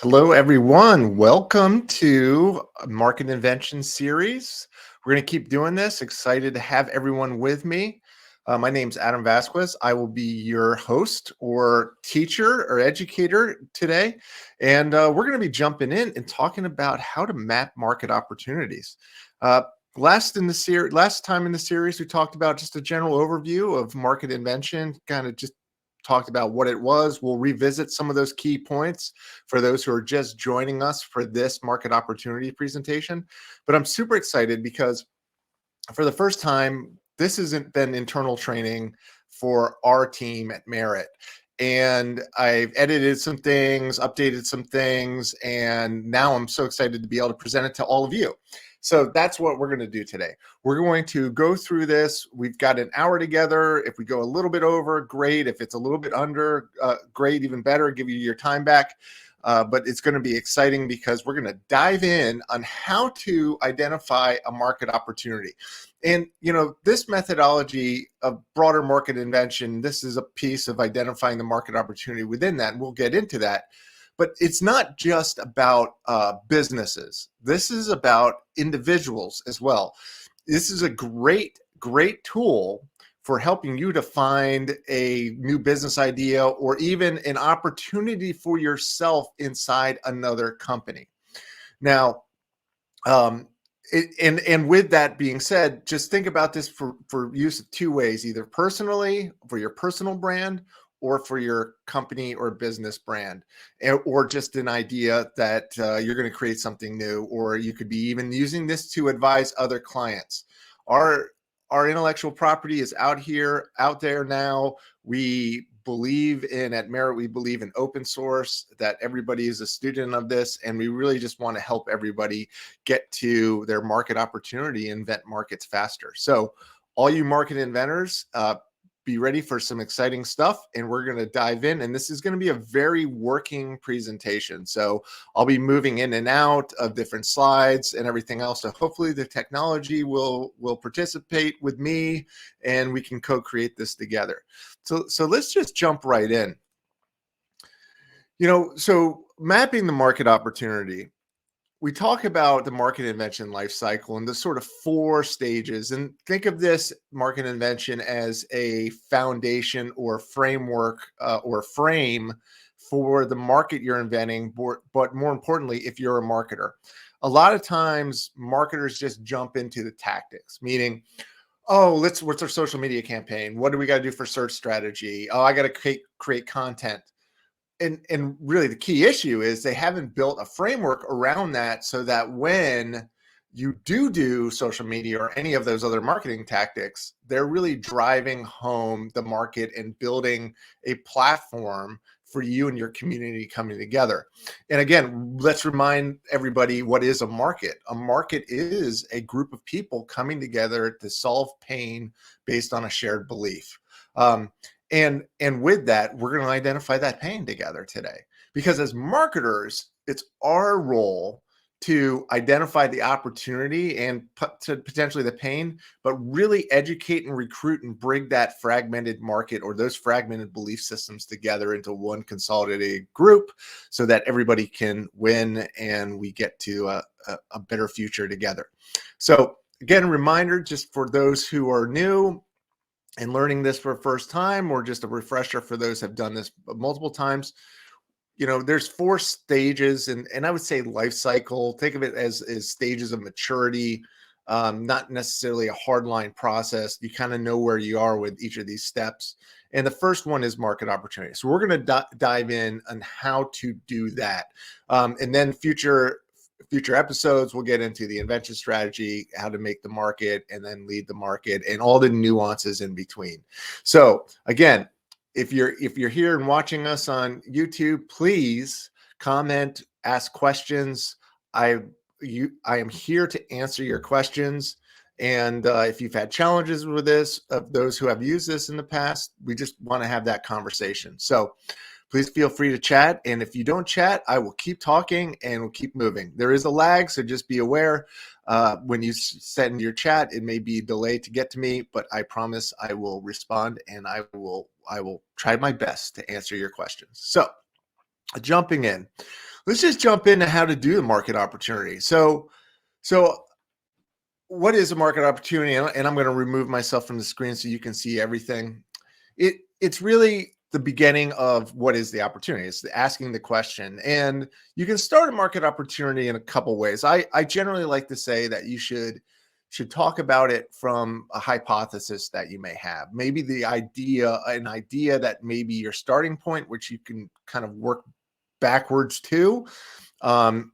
Hello, everyone. Welcome to Market Invention Series. We're going to keep doing this. Excited to have everyone with me. My name's Adam Vasquez. I will be your host or teacher or educator today. And we're going to be jumping in and talking about how to map market opportunities. Uh, last time in the series, we talked about just a general overview of market invention, kind of just talked about what it was. We'll revisit some of those key points for those who are just joining us for this market opportunity presentation. But I'm super excited because for the first time, this hasn't been internal training for our team at Merit. And I've edited some things, updated some things, and now I'm so excited to be able to present it to all of you. So that's what we're going to do today. We're going to go through this. We've got an hour together. If we go a little bit over, great. If it's a little bit under, great, even better, give you your time back. But it's going to be exciting because we're going to dive in on how to identify a market opportunity. And, this methodology of broader market invention, this is a piece of identifying the market opportunity within that. And we'll get into that. But it's not just about businesses. This is about individuals as well. This is a great tool for helping you to find a new business idea or even an opportunity for yourself inside another company. Now, and with that being said, just think about this for use of two ways, either personally for your personal brand or for your company or business brand, or just an idea that you're going to create something new, or you could be even using this to advise other clients. Our intellectual property is out there now. We believe at Merit, we believe in open source, that everybody is a student of this, and we really just want to help everybody get to their market opportunity, invent markets faster. So all you market inventors, be ready for some exciting stuff, and we're going to dive in, and this is going to be a very working presentation. So I'll be moving in and out of different slides and everything else. So hopefully the technology will participate with me and we can co-create this together. So let's just jump right in. So mapping the market opportunity, we talk about the market invention life cycle and the sort of 4 stages. And think of this market invention as a foundation or framework or frame for the market you're inventing. But more importantly, if you're a marketer, a lot of times marketers just jump into the tactics, meaning, oh, what's our social media campaign? What do we got to do for search strategy? Oh, I got to create content. And really the key issue is they haven't built a framework around that, so that when you do social media or any of those other marketing tactics, they're really driving home the market and building a platform for you and your community coming together. And again, let's remind everybody, what is a market? A market is a group of people coming together to solve pain based on a shared belief. And with that, we're going to identify that pain together today, because as marketers, it's our role to identify the opportunity and potentially the pain, but really educate and recruit and bring that fragmented market or those fragmented belief systems together into one consolidated group so that everybody can win and we get to a better future together. So again, a reminder just for those who are new and learning this for the first time, or just a refresher for those who have done this multiple times. There's 4 stages, and I would say life cycle. Think of it as stages of maturity, not necessarily a hardline process. You kind of know where you are with each of these steps. And the first one is market opportunity. So we're going to dive in on how to do that. And then future episodes, we'll get into the invention strategy, how to make the market and then lead the market, and all the nuances in between. So again, if you're here and watching us on YouTube, please comment, ask questions. I am here to answer your questions. And if you've had challenges with this, of those who have used this in the past, we just want to have that conversation. So please feel free to chat. And if you don't chat, I will keep talking and we'll keep moving. There is a lag, so just be aware. When you send your chat, it may be delayed to get to me, but I promise I will respond, and I will try my best to answer your questions. So jumping in, let's just jump into how to do the market opportunity. So what is a market opportunity? And I'm going to remove myself from the screen so you can see everything. It's really the beginning of what is the opportunity. It's asking the question, and you can start a market opportunity in a couple ways. I generally like to say that you should talk about it from a hypothesis that you may have. Maybe an idea that maybe your starting point, which you can kind of work backwards to,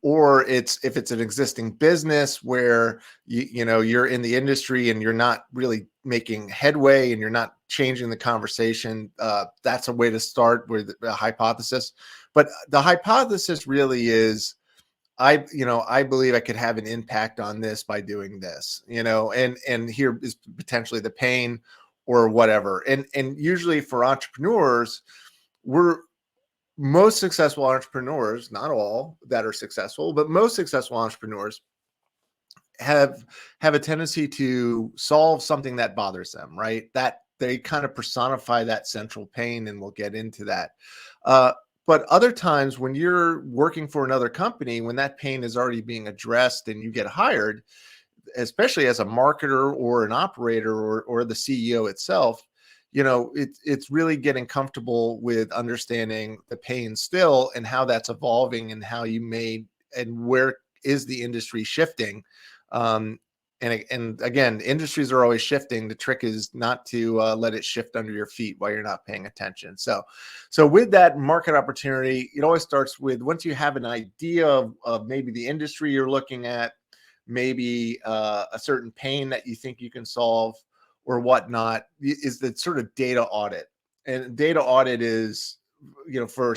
or if it's an existing business where you're in the industry and you're not really making headway and you're not changing the conversation. That's a way to start with a hypothesis. But the hypothesis really is, I believe I could have an impact on this by doing this, and here is potentially the pain or whatever. And usually for entrepreneurs, we're most successful entrepreneurs, not all that are successful, but most successful entrepreneurs have a tendency to solve something that bothers them, right? That they kind of personify that central pain, and we'll get into that. But other times when you're working for another company, when that pain is already being addressed and you get hired, especially as a marketer or an operator or the CEO itself, it's really getting comfortable with understanding the pain still and how that's evolving and how you made and where is the industry shifting. Um, and again, industries are always shifting. The trick is not to let it shift under your feet while you're not paying attention. So with that market opportunity, it always starts with, once you have an idea of maybe the industry you're looking at, maybe a certain pain that you think you can solve or whatnot, is the sort of data audit. And data audit is, for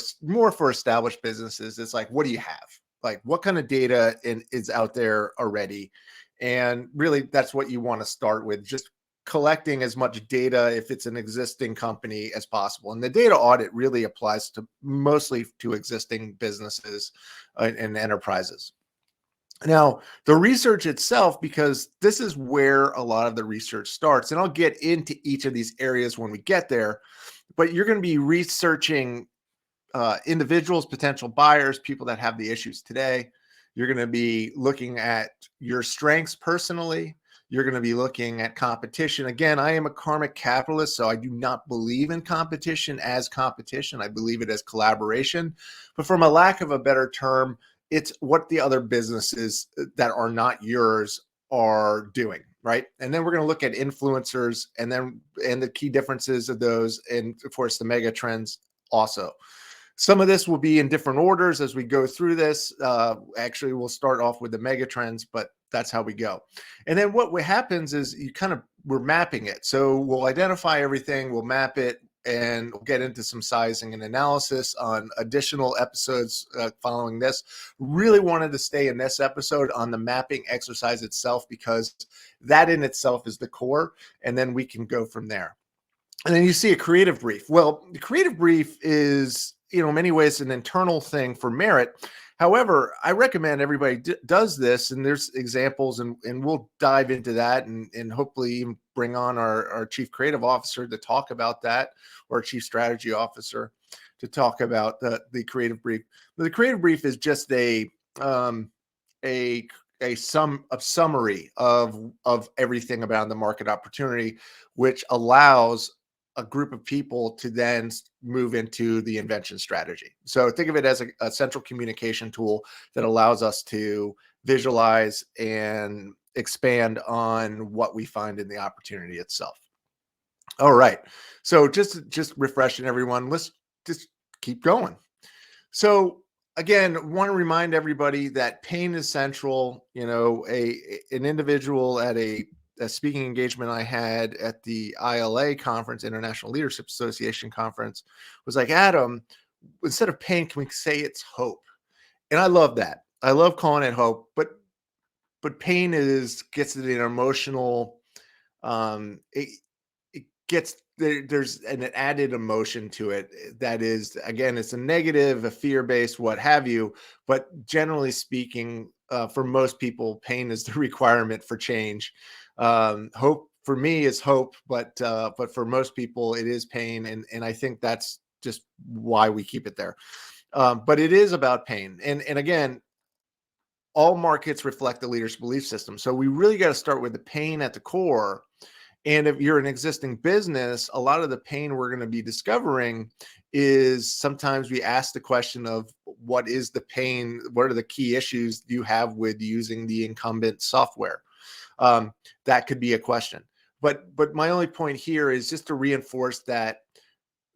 established businesses. It's like, what do you have? Like, what kind of data is out there already? And really, that's what you want to start with, just collecting as much data if it's an existing company as possible. And the data audit really applies to mostly to existing businesses and enterprises. Now, the research itself, because this is where a lot of the research starts, and I'll get into each of these areas when we get there, but you're going to be researching individuals, potential buyers, people that have the issues today. You're going to be looking at your strengths personally. You're going to be looking at competition. Again, I am a karmic capitalist, so I do not believe in competition as competition. I believe it as collaboration. But from a lack of a better term, it's what the other businesses that are not yours are doing, right? And then we're going to look at influencers and the key differences of those, and of course the mega trends also. Some of this will be in different orders as we go through this. Actually, we'll start off with the mega trends, but that's how we go. And then what happens is we're mapping it. So we'll identify everything, we'll map it, and we'll get into some sizing and analysis on additional episodes following this. Really wanted to stay in this episode on the mapping exercise itself, because that in itself is the core, and then we can go from there. And then you see a creative brief. Well, the creative brief is, in many ways, an internal thing for Merit. However, I recommend everybody does this, and there's examples, and we'll dive into that, and hopefully even bring on our chief creative officer to talk about that, or chief strategy officer to talk about the creative brief. The creative brief is just a summary of everything about the market opportunity, which allows a group of people to then move into the invention strategy. So think of it as a central communication tool that allows us to visualize and expand on what we find in the opportunity itself. All right. So just refreshing everyone, let's just keep going. So again, want to remind everybody that pain is central. An individual at a speaking engagement I had at the ILA conference, International Leadership Association conference, was like, Adam, instead of pain, can we say it's hope? And I love that. I love calling it hope, but pain gets an emotional, it gets there's an added emotion to it that is, again, it's a negative, a fear-based, what have you. But generally speaking, for most people, pain is the requirement for change. Hope for me is hope, but for most people it is pain, and I think that's just why we keep it there. But it is about pain. And again, all markets reflect the leader's belief system. So we really got to start with the pain at the core. And if you're an existing business, a lot of the pain we're going to be discovering is sometimes we ask the question of what is the pain? What are the key issues you have with using the incumbent software? That could be a question. But my only point here is just to reinforce that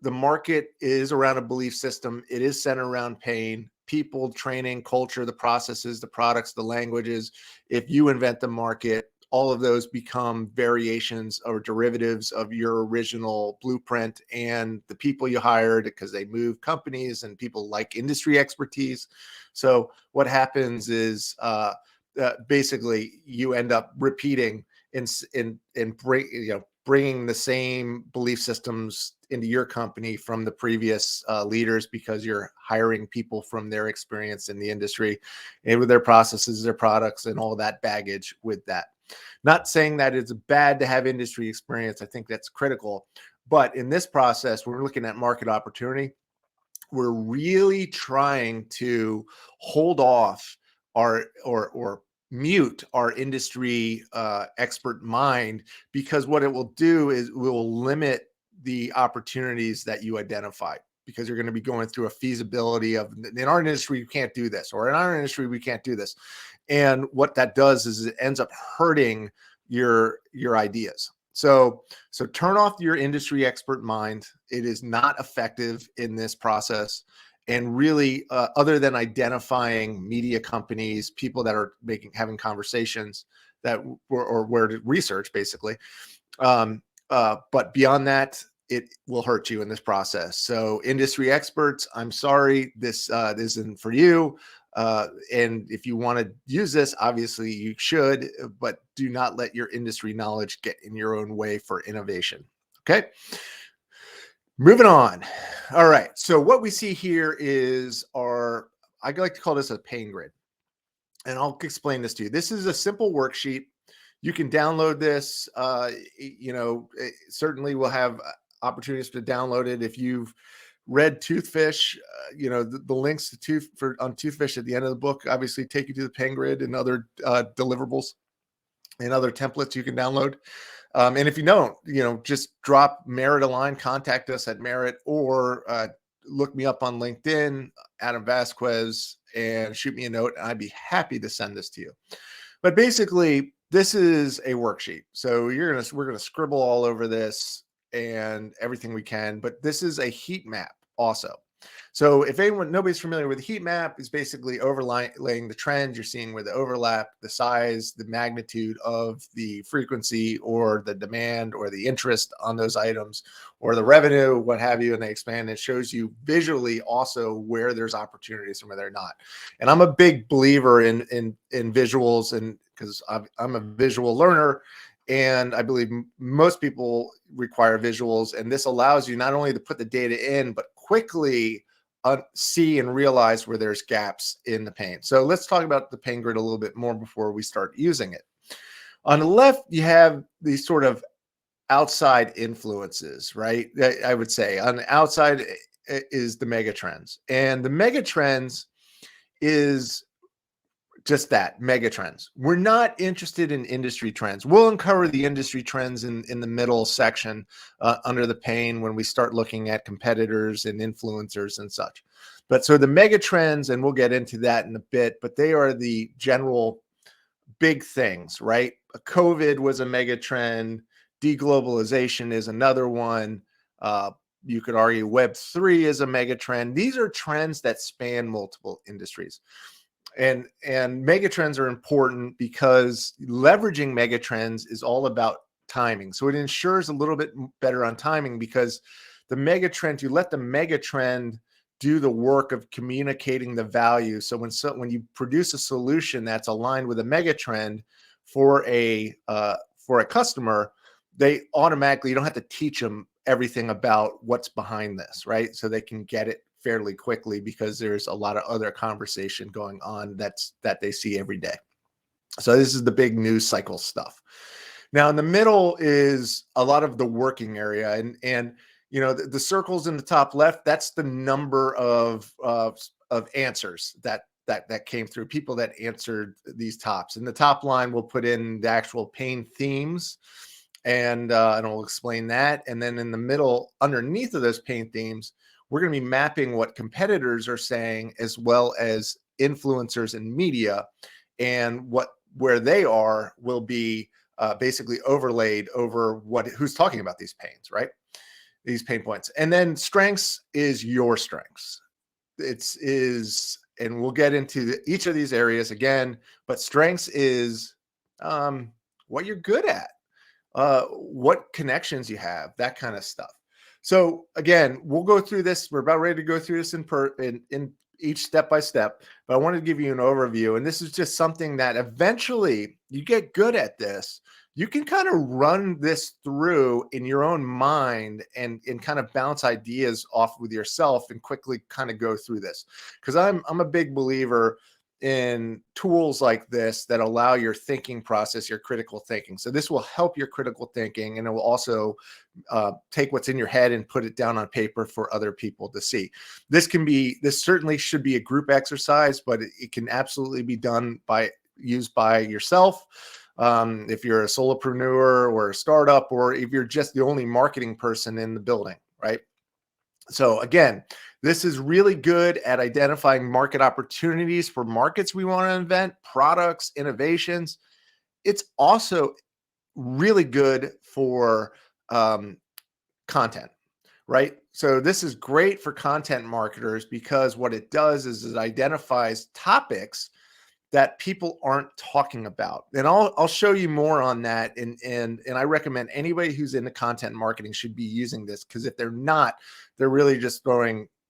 the market is around a belief system. It is centered around pain, people, training, culture, the processes, the products, the languages. If you invent the market, all of those become variations or derivatives of your original blueprint, and the people you hired, because they move companies and people like industry expertise. So what happens is basically you end up repeating in bringing the same belief systems into your company from the previous leaders, because you're hiring people from their experience in the industry and with their processes, their products, and all that baggage with that. Not saying that it's bad to have industry experience. I think that's critical. But in this process, we're looking at market opportunity. We're really trying to hold off or mute our industry expert mind, because what it will do is it will limit the opportunities that you identify, because you're going to be going through a feasibility of, in our industry you can't do this, or in our industry we can't do this. And what that does is it ends up hurting your ideas. So turn off your industry expert mind. It is not effective in this process. And really, other than identifying media companies, people that are having conversations that or where to research, basically. But beyond that, it will hurt you in this process. So industry experts, I'm sorry, this isn't for you. And if you want to use this, obviously you should, but do not let your industry knowledge get in your own way for innovation. Okay. Moving on. All right. So what we see here is I like to call this a pain grid. And I'll explain this to you. This is a simple worksheet. You can download this. Certainly we'll have opportunities to download it. If you've read Toothfish, the links to on Toothfish at the end of the book obviously take you to the pain grid and other deliverables and other templates you can download. And if you don't, just drop Merit a line, contact us at Merit, or look me up on LinkedIn, Adam Vasquez, and shoot me a note, and I'd be happy to send this to you. But basically, this is a worksheet. So we're gonna scribble all over this and everything we can, but this is a heat map also. So if nobody's familiar with the heat map, is basically overlaying the trends you're seeing with the overlap, the size, the magnitude of the frequency or the demand or the interest on those items or the revenue, what have you, and they expand. It shows you visually also where there's opportunities and where they're not. And I'm a big believer in visuals, and because I'm a visual learner. And I believe most people require visuals, and this allows you not only to put the data in, but quickly see and realize where there's gaps in the pain. So let's talk about the pain grid a little bit more before we start using it. On the left, you have these sort of outside influences, right? I would say on the outside is the mega trends, and the mega trends is just that, mega trends. We're not interested in industry trends. We'll uncover the industry trends in the middle section under the pain when we start looking at competitors and influencers and such. But so the mega trends, and we'll get into that in a bit, but they are the general big things, right? COVID was a mega trend. Deglobalization is another one. You could argue Web3 is a mega trend. These are trends that span multiple industries. And megatrends are important because leveraging megatrends is all about timing. So it ensures a little bit better on timing, because the megatrend, you let the megatrend do the work of communicating the value. So when you produce a solution that's aligned with a megatrend for a customer, they automatically, you don't have to teach them everything about what's behind this, right? So they can get it fairly quickly, because there's a lot of other conversation going on that they see every day. So this is the big news cycle stuff. Now in the middle is a lot of the working area, and The circles in the top left, that's the number of answers that came through, people that answered these tops. And the top line will put in the actual pain themes, and we'll explain that. And then in the middle, underneath of those pain themes, we're going to be mapping what competitors are saying, as well as influencers and media, and where they are will be basically overlaid over who's talking about these pains, right? These pain points. And then strengths is your strengths. And we'll get into each of these areas again, but strengths is what you're good at, what connections you have, that kind of stuff. So again, we'll go through this. We're about ready to go through this in each step by step, but I wanted to give you an overview. And this is just something that eventually you get good at this. You can kind of run this through in your own mind and kind of bounce ideas off with yourself and quickly kind of go through this. Because I'm a big believer in tools like this that allow your thinking process, your critical thinking. So this will help your critical thinking, and it will also take what's in your head and put it down on paper for other people to see. This certainly should be a group exercise, but it can absolutely be used by yourself. If you're a solopreneur or a startup, or if you're just the only marketing person in the building, right? So again, this is really good at identifying market opportunities for markets we want to invent, products, innovations. It's also really good for content, right? So this is great for content marketers, because what it does is it identifies topics that people aren't talking about. And I'll show you more on that. And I recommend anybody who's into content marketing should be using this, because if they're not, they're really just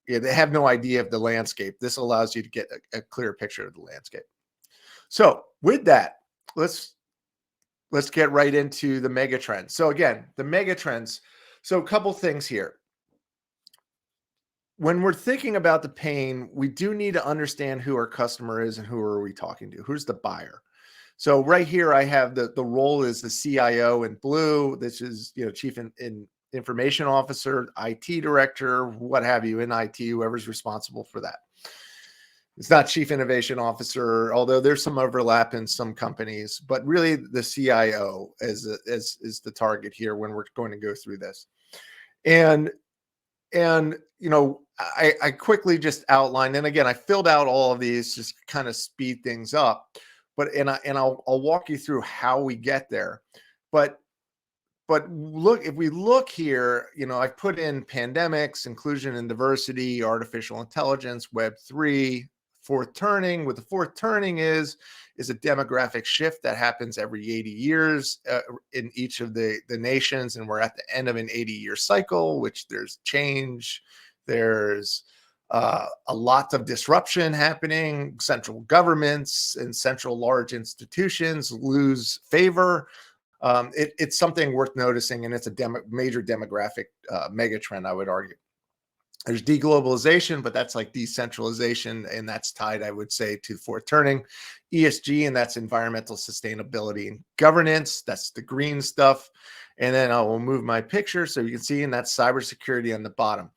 they have no idea of the landscape. This allows you to get a clear picture of the landscape. So with that, let's get right into the mega trends. So again, the mega trends. So a couple things here. When we're thinking about the pain, we do need to understand who our customer is and who are we talking to. Who's the buyer? So right here, I have the role is the CIO in blue. This is chief in information officer, IT director, what have you in IT, whoever's responsible for that. It's not chief innovation officer, although there's some overlap in some companies, but really the CIO is the target here when we're going to go through this. And I quickly just outlined, and again, I filled out all of these just kind of speed things up, but I'll walk you through how we get there. But look, if we look here, I've put in pandemics, inclusion and diversity, artificial intelligence, Web3, fourth turning. What the fourth turning is a demographic shift that happens every 80 years in each of the nations. And we're at the end of an 80-year cycle, which there's change. There's a lot of disruption happening. Central governments and central large institutions lose favor. It's something worth noticing, and it's a major demographic megatrend, I would argue. There's deglobalization, but that's like decentralization, and that's tied, I would say, to fourth turning. ESG, and that's environmental sustainability and governance. That's the green stuff. And then I will move my picture so you can see, and that's cybersecurity on the bottom.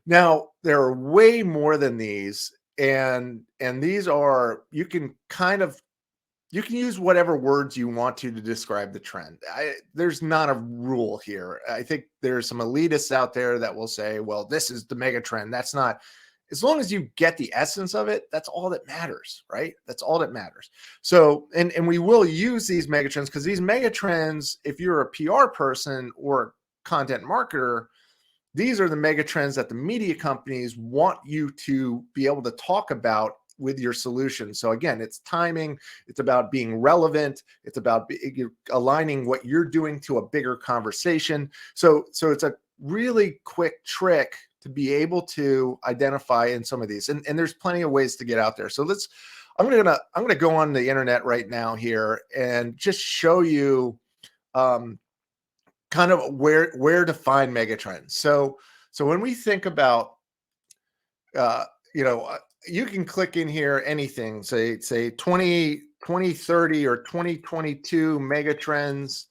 Now, there are way more than these, and these are, you can use whatever words you want to describe the trend. There's not a rule here. I think there's some elitists out there that will say, well, this is the mega trend. That's not, as long as you get the essence of it, that's all that matters, right? That's all that matters. So, and we will use these mega trends, because these mega trends, if you're a PR person or a content marketer, these are the mega trends that the media companies want you to be able to talk about with your solution. So again, it's timing. It's about being relevant. It's about aligning what you're doing to a bigger conversation. So it's a really quick trick to be able to identify in some of these. And there's plenty of ways to get out there. So I'm gonna go on the internet right now here and just show you kind of where to find megatrends. So when we think about you can click in here anything, say 2030 or 2022 megatrends,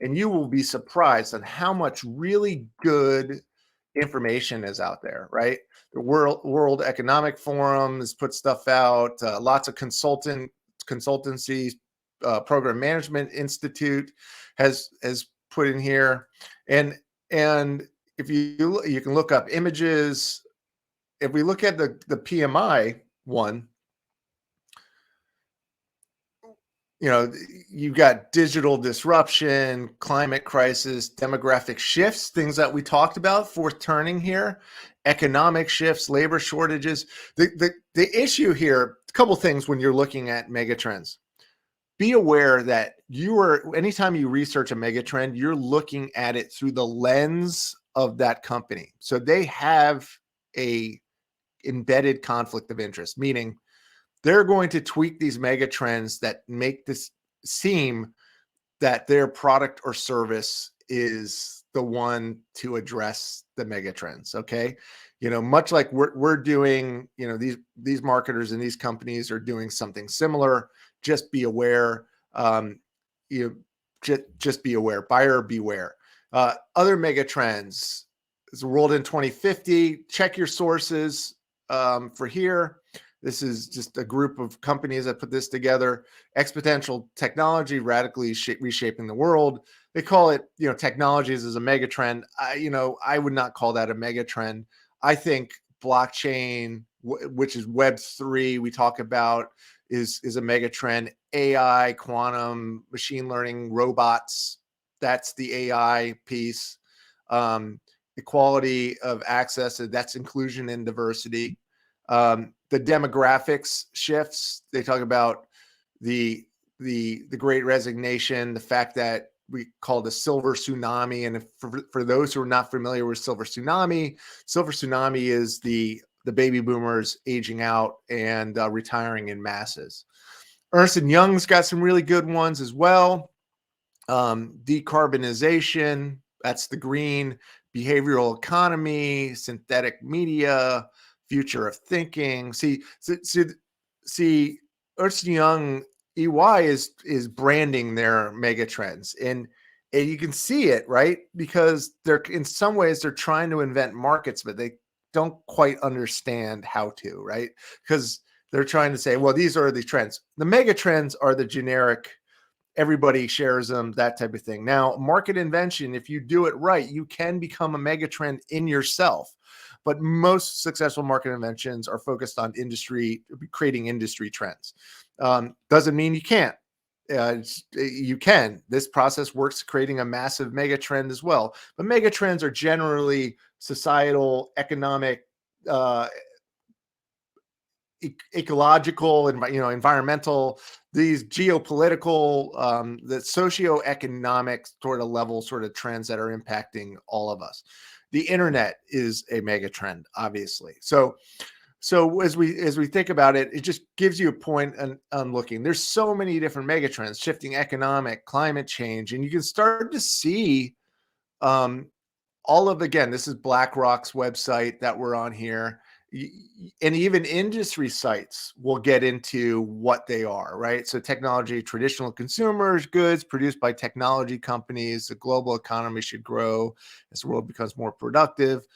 and you will be surprised on how much really good information is out there, right? The World Economic Forum has put stuff out. Lots of consultancies, Program Management Institute has put in here, and and if you can look up images. If we look at the PMI one, you've got digital disruption, climate crisis, demographic shifts, things that we talked about, fourth turning here, economic shifts, labor shortages. The issue here, a couple things when you're looking at megatrends. Be aware that anytime you research a megatrend, you're looking at it through the lens of that company. So they have a embedded conflict of interest, meaning they're going to tweak these mega trends that make this seem that their product or service is the one to address the mega trends. Okay. Much like we're doing, these marketers and these companies are doing something similar. Just be aware. You just be aware, buyer beware. Other mega trends is the world in 2050. Check your sources for here. This is just a group of companies that put this together. Exponential technology radically reshaping the world. They call it, technologies as a mega trend. I would not call that a mega trend. I think blockchain, which is Web3, we talk about, is a mega trend. AI, quantum, machine learning, robots. That's the AI piece. Equality of access. That's inclusion and diversity. The demographics shifts. They talk about the Great Resignation, the fact that we call the silver tsunami. And for those who are not familiar with silver tsunami is the baby boomers aging out and retiring in masses. Ernst & Young's got some really good ones as well. Decarbonization, that's the green. Behavioral economy, synthetic media, future of thinking. See, Ernst & Young EY is branding their mega trends, and you can see it, right? Because in some ways they're trying to invent markets, but they don't quite understand how to, right? Because they're trying to say, well, these are the trends. The mega trends are the generic, everybody shares them, that type of thing. Now, market invention, if you do it right, you can become a mega trend in yourself. But most successful market inventions are focused on creating industry trends. Doesn't mean you can't. You can. This process works creating a massive mega trend as well. But mega trends are generally societal, economic, ecological and environmental, these geopolitical, the socioeconomic sort of level sort of trends that are impacting all of us. The internet is a mega trend, obviously. So as we think about it, it just gives you a point on looking. There's so many different mega trends, shifting economic, climate change, and you can start to see again, this is BlackRock's website that we're on here. And even industry sites will get into what they are, right? So technology, traditional consumers, goods produced by technology companies, the global economy should grow as the world becomes more productive.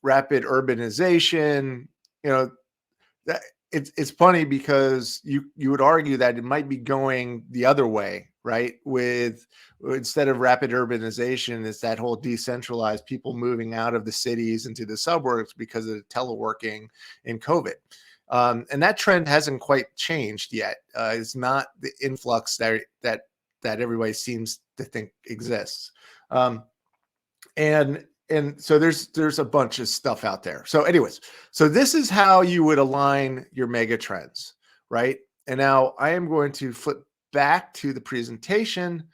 Rapid urbanization, that it's funny because you would argue that it might be going the other way, right? Instead of rapid urbanization, it's that whole decentralized people moving out of the cities into the suburbs because of the teleworking and COVID. And that trend hasn't quite changed yet. It's not the influx that everybody seems to think exists. And so there's a bunch of stuff out there. So anyways, so this is how you would align your mega trends, right? And now I am going to flip back to the presentation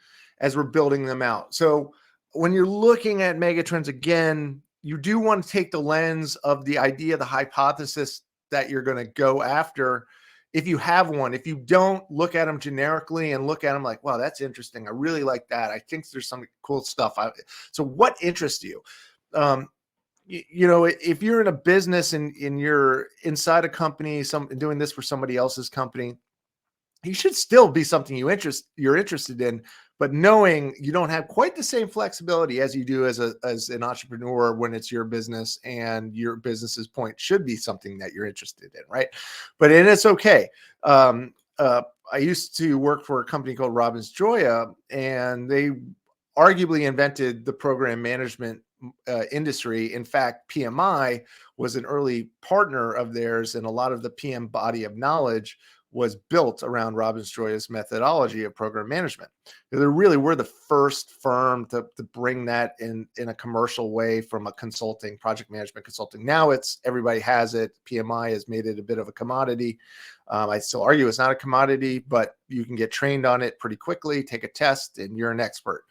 as we're building them out. So when you're looking at mega trends, again, you do want to take the lens of the idea, the hypothesis that you're going to go after. If you have one, if you don't, look at them generically and look at them like, wow, that's interesting. I really like that. I think there's some cool stuff. So what interests you? If you're in a business and you're inside a company, doing this for somebody else's company, he should still be something you're interested in, but knowing you don't have quite the same flexibility as you do as an entrepreneur when it's your business, and your business's point should be something that you're interested in, right? But and it's okay. Um, I used to work for a company called Robbins Joya, and they arguably invented the program management industry. In fact, PMI was an early partner of theirs, and a lot of the PM body of knowledge was built around Robbins Joya's methodology of program management. They really were the first firm to bring that in a commercial way from a consulting, project management consulting. Now it's everybody has it. PMI has made it a bit of a commodity. I still argue it's not a commodity, but you can get trained on it pretty quickly, take a test, and you're an expert.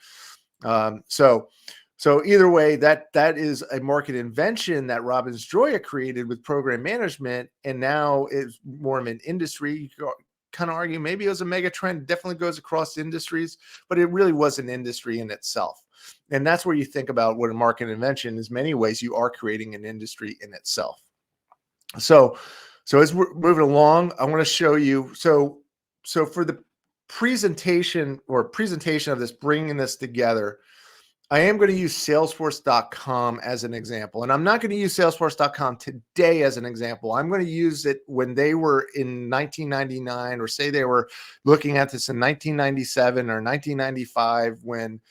So either way, that is a market invention that Robbins Joya created with program management, and now it's more of an industry. You could kind of argue maybe it was a mega trend. Definitely goes across industries, but it really was an industry in itself. And that's where you think about what a market invention is. Many ways you are creating an industry in itself. So as we're moving along, I want to show you. So for the presentation of this, bringing this together, I am going to use Salesforce.com as an example. And I'm not going to use Salesforce.com today as an example. I'm going to use it when they were in 1999, or say they were looking at this in 1997 or 1995, when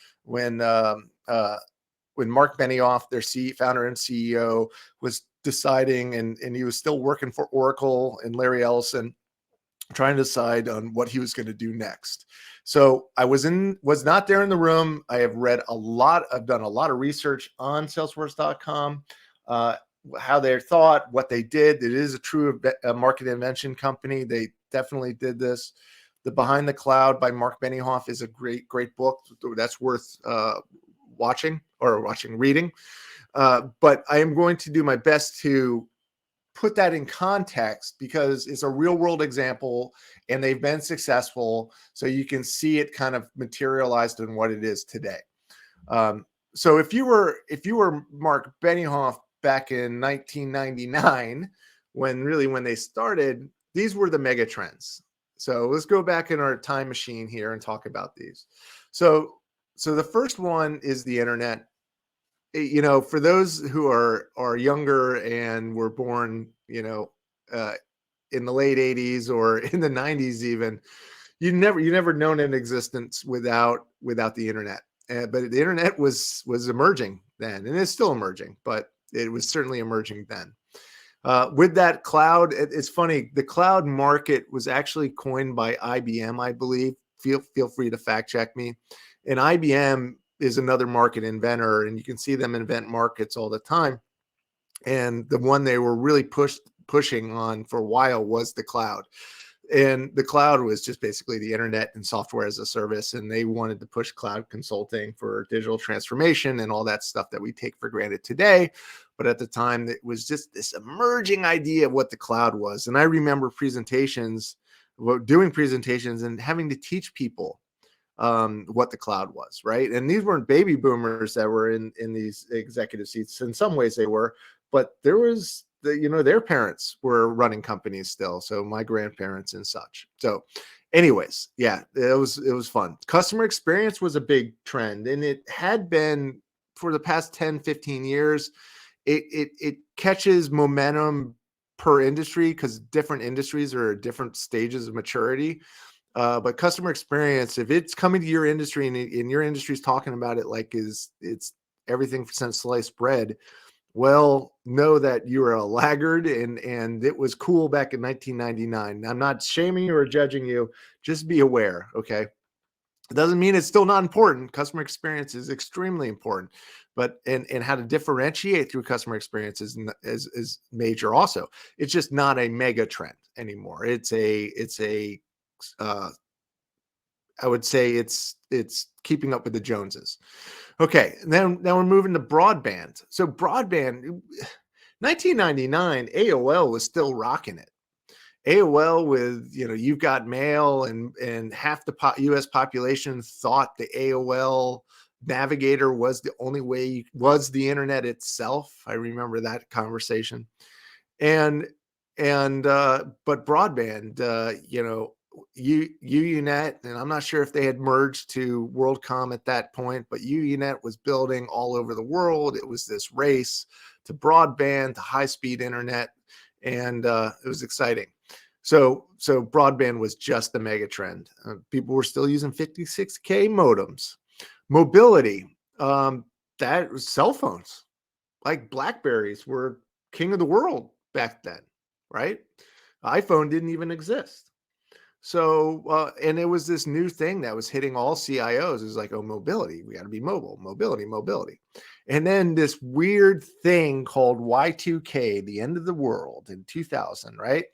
Mark Benioff, their founder and CEO, was deciding, and he was still working for Oracle, and Larry Ellison, trying to decide on what he was going to do next. So I was not there in the room. I have read a lot. I've done a lot of research on Salesforce.com, how they thought, what they did. It is a true market invention company. They definitely did this. The Behind the Cloud by Mark Benioff is a great book that's worth reading. But I am going to do my best to put that in context, because it's a real world example and they've been successful. So you can see it kind of materialized in what it is today. So if you were Mark Benioff back in 1999, when they started, these were the mega trends. So let's go back in our time machine here and talk about these. So the first one is the internet. For those who are younger and were born, in the late 80s or in the 90s, even, you never known an existence without the internet. But the internet was emerging then, and it's still emerging, but it was certainly emerging then. With that cloud, it's funny. The cloud market was actually coined by IBM, I believe. Feel free to fact check me. And IBM is another market inventor, and you can see them invent markets all the time. And the one they were really pushing on for a while was the cloud. And the cloud was just basically the internet and software as a service. And they wanted to push cloud consulting for digital transformation and all that stuff that we take for granted today. But at the time, it was just this emerging idea of what the cloud was. And I remember doing presentations and having to teach people what the cloud was, right? And these weren't baby boomers that were in these executive seats. In some ways they were, but there was their parents were running companies still. So my grandparents and such. So anyways, yeah, it was fun. Customer experience was a big trend, and it had been for the past 10, 15 years. It catches momentum per industry, because different industries are at different stages of maturity. But customer experience, if it's coming to your industry and your industry is talking about it like it's everything since sliced bread, well, know that you are a laggard, and it was cool back in 1999. I'm not shaming you or judging you. Just be aware, okay? It doesn't mean it's still not important. Customer experience is extremely important, but and how to differentiate through customer experience is major also. It's just not a mega trend anymore. It's a I would say it's keeping up with the Joneses. Okay, now we're moving to broadband. So broadband, 1999, AOL was still rocking it. AOL with, you've got mail, and half the US population thought the AOL navigator was the only way, was the internet itself. I remember that conversation. But broadband, UUNet, and I'm not sure if they had merged to WorldCom at that point, but UUNet was building all over the world. It was this race to broadband, to high-speed internet, and it was exciting. So broadband was just the mega trend. People were still using 56K modems. Mobility, that was cell phones. Like Blackberries were king of the world back then, right? iPhone didn't even exist. So, and it was this new thing that was hitting all CIOs. It was like, oh, mobility. We got to be mobile, mobility, mobility. And then this weird thing called Y2K, the end of the world in 2000, right?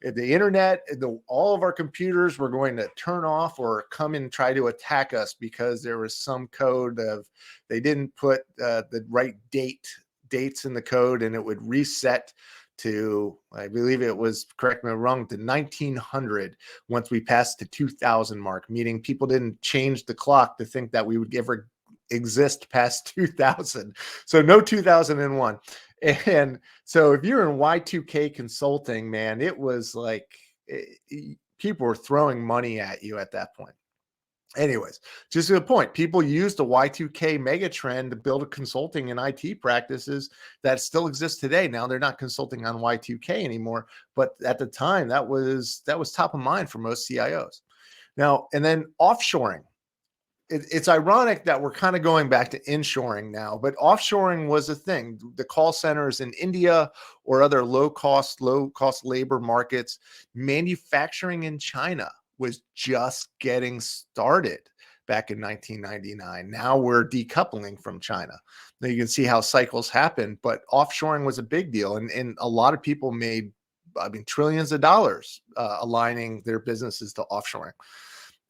The internet, all of our computers were going to turn off or come and try to attack us because there was some code of, they didn't put the right dates in the code, and it would reset to, I believe it was, correct me if I'm wrong, to 1900 once we passed the 2000 mark, meaning people didn't change the clock to think that we would ever exist past 2000. So no 2001. And so if you're in Y2K consulting, man, it was like people were throwing money at you at that point. Anyways, just to the point, people used the Y2K megatrend to build a consulting and IT practices that still exist today. Now they're not consulting on Y2K anymore, but at the time that was top of mind for most CIOs. Now, and then offshoring. It's ironic that we're kind of going back to inshoring now, but offshoring was a thing. The call centers in India or other low cost labor markets, manufacturing in China was just getting started back in 1999. Now we're decoupling from China. Now you can see how cycles happen, but offshoring was a big deal. And a lot of people made, trillions of dollars aligning their businesses to offshoring.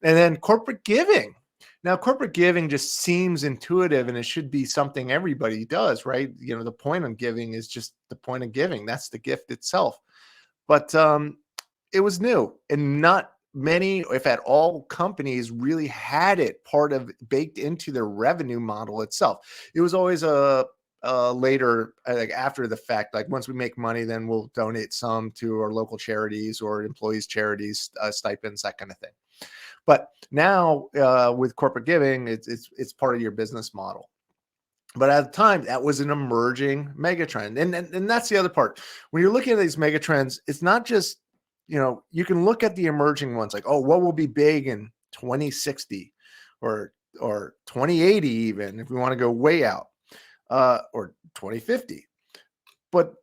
And then corporate giving. Now, corporate giving just seems intuitive, and it should be something everybody does, right? The point of giving is just the point of giving. That's the gift itself. But it was new, and not many, if at all, companies really had it baked into their revenue model itself. It was always a later, like after the fact, like once we make money, then we'll donate some to our local charities or employees' charities, stipends, that kind of thing. But now with corporate giving, it's part of your business model. But at the time, that was an emerging megatrend. And that's the other part. When you're looking at these megatrends, it's not just, you can look at the emerging ones like, oh, what will be big in 2060 or 2080 even, if we want to go way out, or 2050. But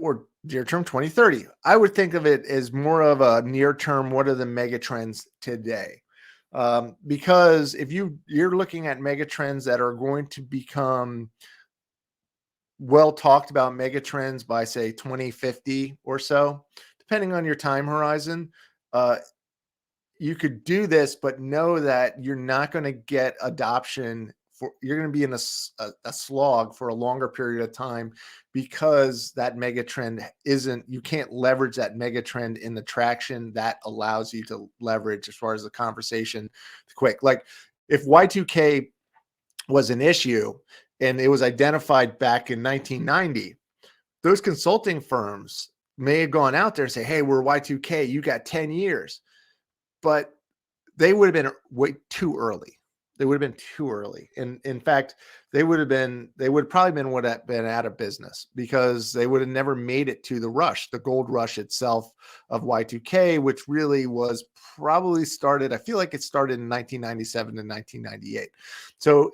or near term 2030. I would think of it as more of a near term, what are the mega trends today? Because if you're looking at mega trends that are going to become well talked about mega trends by, say, 2050 or so, depending on your time horizon, you could do this, but know that you're not going to get adoption. You're going to be in a slog for a longer period of time, because that mega trend you can't leverage that mega trend in the traction that allows you to leverage as far as the conversation quick. Like if Y2K was an issue and it was identified back in 1990, those consulting firms may have gone out there and say, hey, we're Y2K, you got 10 years, but they would have been way too early. They would have been too early. And in fact, they would probably been out of business, because they would have never made it to the gold rush itself of Y2K, which really was probably started, I feel like it started in 1997 and 1998. So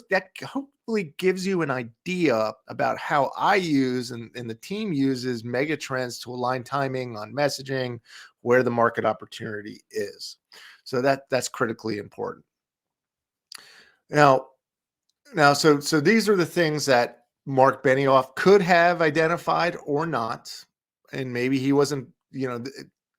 that hopefully gives you an idea about how I use and the team uses mega trends to align timing on messaging, where the market opportunity is. So that's critically important. Now, so these are the things that Mark Benioff could have identified or not, and maybe he wasn't,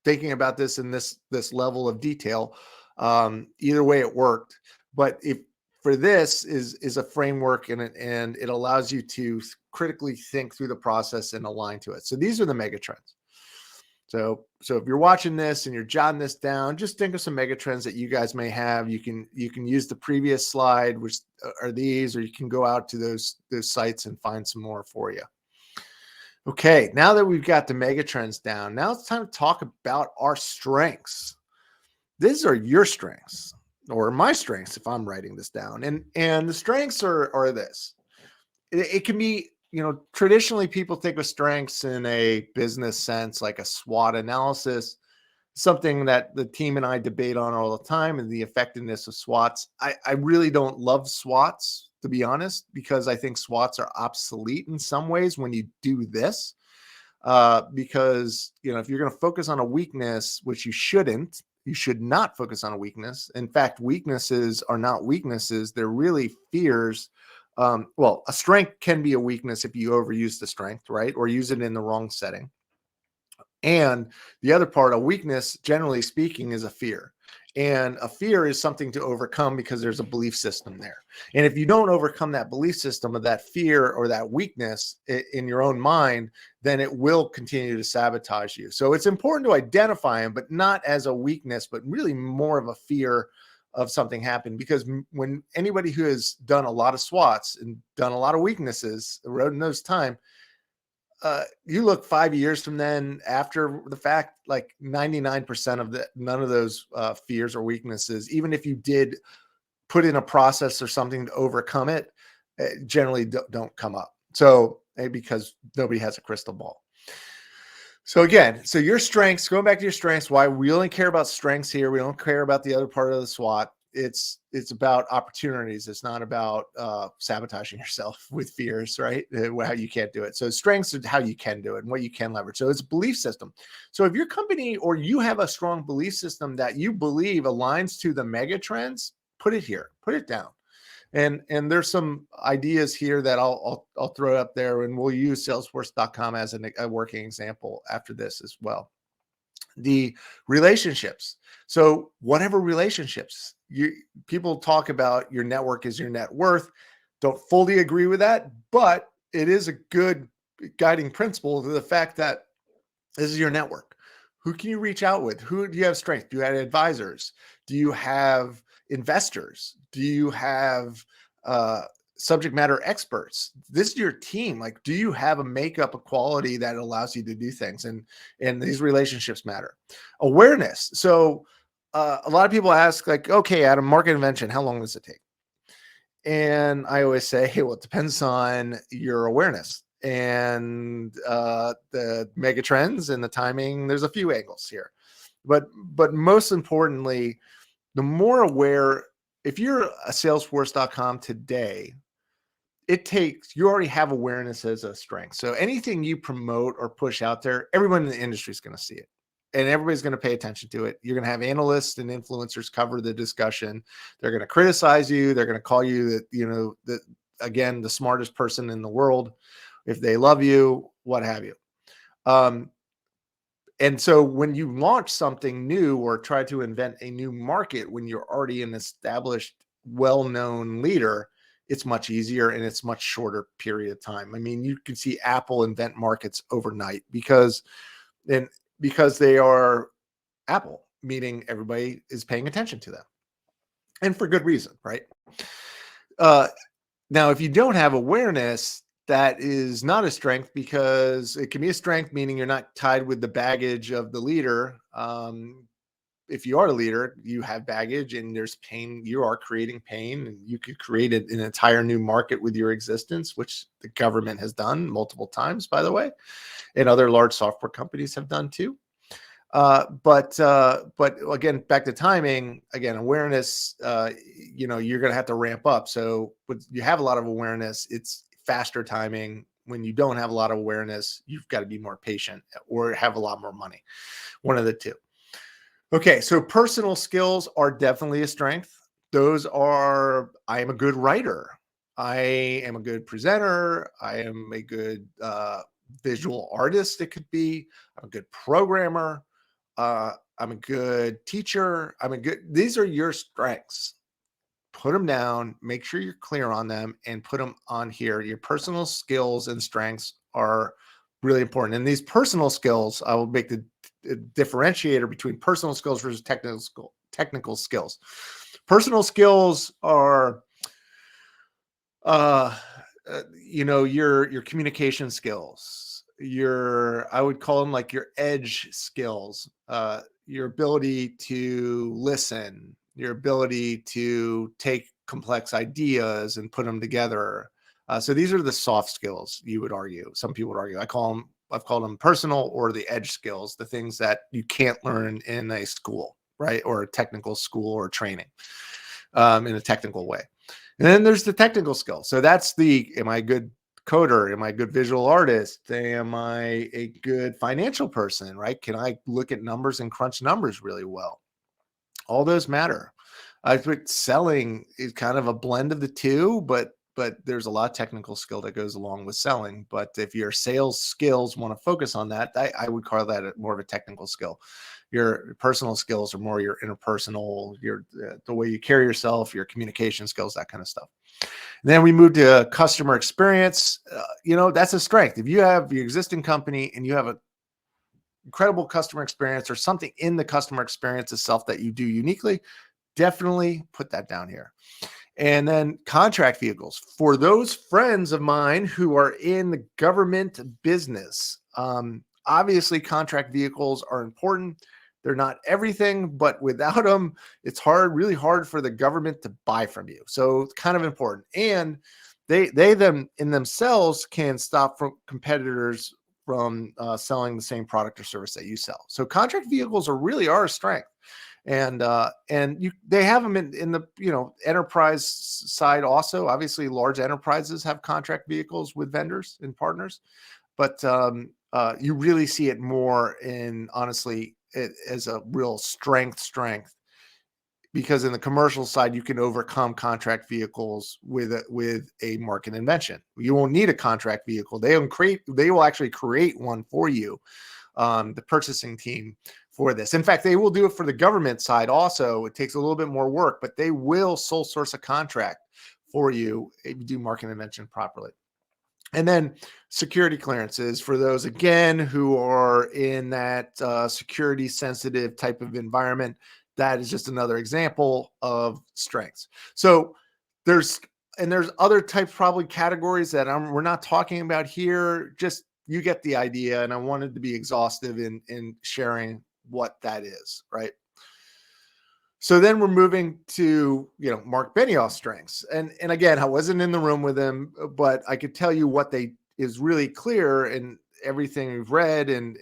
thinking about this in this level of detail. Either way, it worked. But if for this is a framework, and it allows you to critically think through the process and align to it. So these are the mega trends. So if you're watching this and you're jotting this down, just think of some mega trends that you guys may have. You can use the previous slide, which are these, or you can go out to those sites and find some more for you. Okay, now that we've got the mega trends down, now it's time to talk about our strengths. These are your strengths or my strengths if I'm writing this down. And the strengths are this. It can be, traditionally people think of strengths in a business sense, like a SWOT analysis, something that the team and I debate on all the time, and the effectiveness of SWOTs. I really don't love SWOTs, to be honest, because I think SWOTs are obsolete in some ways when you do this. Because if you're going to focus on a weakness, which you should not focus on a weakness. In fact, weaknesses are not weaknesses; they're really fears. Well, a strength can be a weakness if you overuse the strength, right, or use it in the wrong setting. And the other part, a weakness, generally speaking, is a fear. And a fear is something to overcome because there's a belief system there. And if you don't overcome that belief system of that fear or that weakness in your own mind, then it will continue to sabotage you. So it's important to identify them, but not as a weakness, but really more of a fear of something happening. Because when anybody who has done a lot of SWATs and done a lot of weaknesses, road knows time, you look 5 years from then after the fact, like 99% of none of those fears or weaknesses, even if you did put in a process or something to overcome it, generally don't come up. So because nobody has a crystal ball. So again, so your strengths, going back to your strengths, why we only care about strengths here. We don't care about the other part of the SWOT. It's about opportunities. It's not about sabotaging yourself with fears, right? How you can't do it. So strengths are how you can do it and what you can leverage. So it's a belief system. So if your company or you have a strong belief system that you believe aligns to the mega trends, put it here, put it down. And there's some ideas here that I'll throw up there, and we'll use Salesforce.com as a working example after this as well. The relationships. So whatever relationships people talk about, your network is your net worth. Don't fully agree with that, but it is a good guiding principle to the fact that this is your network. Who can you reach out with? Who do you have strength? Do you have advisors? Do you have investors? Do you have subject matter experts? This is your team. Like, do you have a makeup of quality that allows you to do things? And these relationships matter. Awareness. So a lot of people ask, like, okay, Adam, market invention, how long does it take? And I always say, hey, well, it depends on your awareness and the mega trends and the timing. There's a few angles here, but most importantly, the more aware, if you're a Salesforce.com today, you already have awareness as a strength. So anything you promote or push out there, everyone in the industry is going to see it. And everybody's going to pay attention to it. You're going to have analysts and influencers cover the discussion. They're going to criticize you. They're going to call you again, the smartest person in the world, if they love you, what have you. And so when you launch something new or try to invent a new market, when you're already an established, well-known leader, it's much easier and it's much shorter period of time. I mean, you can see Apple invent markets overnight because they are Apple, meaning everybody is paying attention to them, and for good reason, right? Now, if you don't have awareness, that is not a strength, because it can be a strength, meaning you're not tied with the baggage of the leader. If you are a leader, you have baggage and there's pain. You are creating pain, and you could create an entire new market with your existence, which the government has done multiple times, by the way, and other large software companies have done too. But again, back to timing, again, awareness, you're going to have to ramp up. So when you have a lot of awareness, it's faster timing. When you don't have a lot of awareness, you've got to be more patient or have a lot more money. One of the two. Okay. So personal skills are definitely a strength. Those are, I am a good writer. I am a good presenter. I am a good, visual artist. It could be, I'm a good programmer. I'm a good teacher. These are your strengths. Put them down, make sure you're clear on them, and put them on here. Your personal skills and strengths are really important. And these personal skills, I will make the differentiator between personal skills versus technical skills. Personal skills are, your communication skills, I would call them like your edge skills. your ability to listen, your ability to take complex ideas and put them together. So these are the soft skills, you would argue. Some people would argue. I've called them personal or the edge skills, the things that you can't learn in a school, right? Or a technical school or training in a technical way. And then there's the technical skills. So that's am I a good coder? Am I a good visual artist? Am I a good financial person, right? Can I look at numbers and crunch numbers really well? All those matter. I think selling is kind of a blend of the two, but there's a lot of technical skill that goes along with selling. But if your sales skills want to focus on that, I would call that more of a technical skill. Your personal skills are more your interpersonal, the way you carry yourself, your communication skills, that kind of stuff. And then we move to customer experience. That's a strength. If you have your existing company and you have an incredible customer experience or something in the customer experience itself that you do uniquely, definitely put that down here. And then contract vehicles. For those friends of mine who are in the government business, obviously contract vehicles are important. They're not everything, but without them, it's really hard for the government to buy from you. So it's kind of important. And they them in themselves can stop from competitors from selling the same product or service that you sell. So contract vehicles are a strength. And they have them in the enterprise side also. Obviously, large enterprises have contract vehicles with vendors and partners, but you really see it more honestly as a real strength, because in the commercial side you can overcome contract vehicles with a market invention. You won't need a contract vehicle. They will actually create one for you, the purchasing team for this. In fact, they will do it for the government side also. It takes a little bit more work, but they will sole source a contract for you if you do market invention properly. And then security clearances for those, again, who are in that security sensitive type of environment. That is just another example of strengths. So there's other types, probably categories that we're not talking about here. Just you get the idea. And I wanted to be exhaustive in sharing what that is, right? So then we're moving to, Mark Benioff's strengths. And again, I wasn't in the room with him, but I could tell you what is really clear in everything we've read, and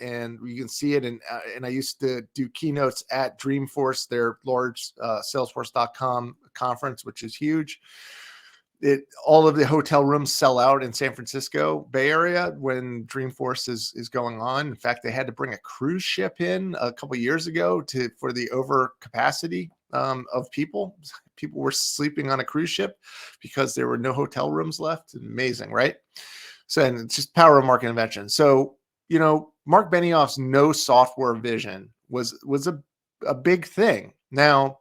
you can see it. And I used to do keynotes at Dreamforce, their large Salesforce.com conference, which is huge. All of the hotel rooms sell out in San Francisco Bay Area when Dreamforce is going on. In fact, they had to bring a cruise ship in a couple of years ago for the overcapacity of people. People were sleeping on a cruise ship because there were no hotel rooms left. Amazing, right? So, and it's just power of market invention. So, Mark Benioff's no software vision was a big thing. Now,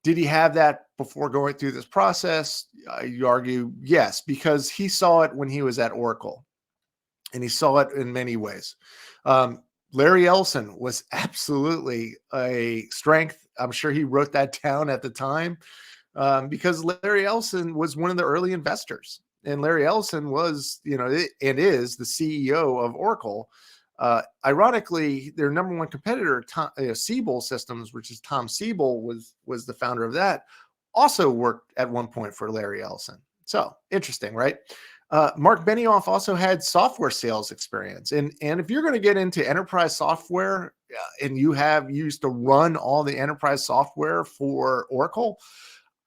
did he have that before going through this process? You argue yes, because he saw it when he was at Oracle, and he saw it in many ways. Larry Ellison was absolutely a strength. I'm sure he wrote that down at the time because Larry Ellison was one of the early investors. And Larry Ellison was, and is the CEO of Oracle. Ironically, their number one competitor, Siebel Systems, which is Tom Siebel, was the founder of that, also worked at one point for Larry Ellison. So interesting, right? Mark Benioff also had software sales experience. And if you're going to get into enterprise software and you used to run all the enterprise software for Oracle,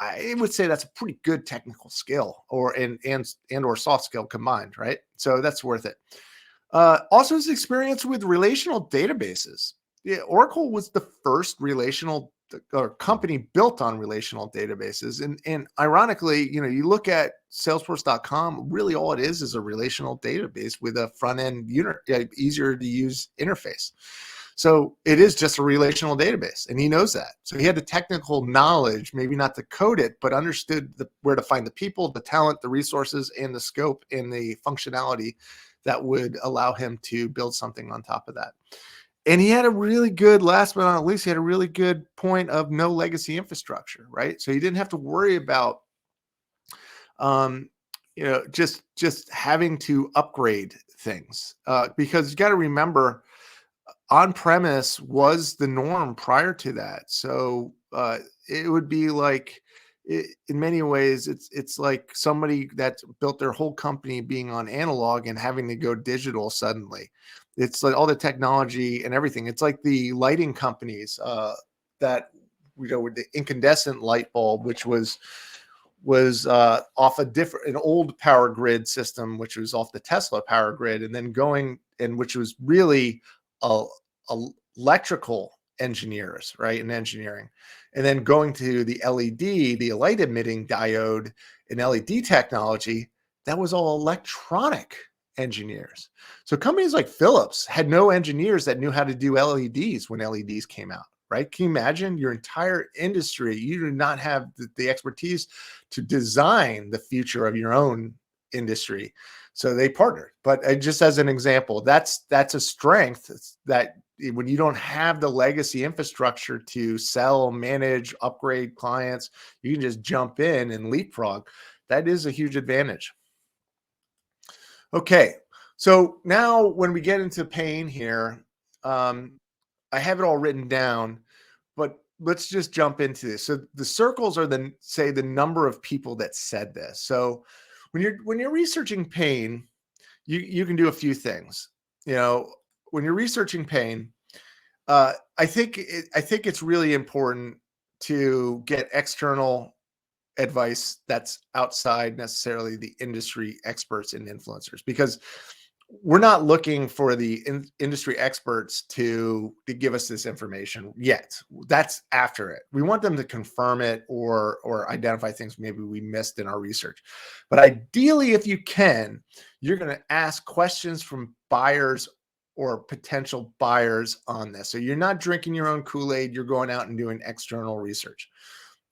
I would say that's a pretty good technical skill or soft skill combined, right? So that's worth it. Also his experience with relational databases. Yeah, Oracle was the first relational company built on relational databases. And ironically, you look at Salesforce.com, really all it is a relational database with a front end easier to use interface. So it is just a relational database, and he knows that. So he had the technical knowledge, maybe not to code it, but understood where to find the people, the talent, the resources, and the scope and the functionality that would allow him to build something on top of that. And he had a really good, last but not least, he had a really good point of no legacy infrastructure, right? So he didn't have to worry about, just having to upgrade things because you got to remember, on-premise was the norm prior to that. So it would be like, in many ways, it's like somebody that built their whole company being on analog and having to go digital suddenly. It's like all the technology and everything. It's like the lighting companies that, with the incandescent light bulb, which was off an old power grid system, which was off the Tesla power grid, and then which was really uh, electrical engineers, right, in engineering, and then going to the LED, the light emitting diode in LED technology, that was all electronic engineers. So companies like Philips had no engineers that knew how to do LEDs when LEDs came out, right? Can you imagine your entire industry? You do not have the expertise to design the future of your own industry. So they partnered. But just as an example, that's a strength, that when you don't have the legacy infrastructure to sell, manage, upgrade clients, you can just jump in and leapfrog. That is a huge advantage. Okay, so now when we get into pain here, I have it all written down, but let's just jump into this. So the circles are the number of people that said this. So when you're researching pain, you can do a few things. When you're researching pain, I think it's really important to get external advice that's outside necessarily the industry experts and influencers, because we're not looking for the industry experts to give us this information yet. That's after it. We want them to confirm it or identify things maybe we missed in our research. But ideally, if you can, you're going to ask questions from buyers or potential buyers on this. So you're not drinking your own Kool-Aid, you're going out and doing external research.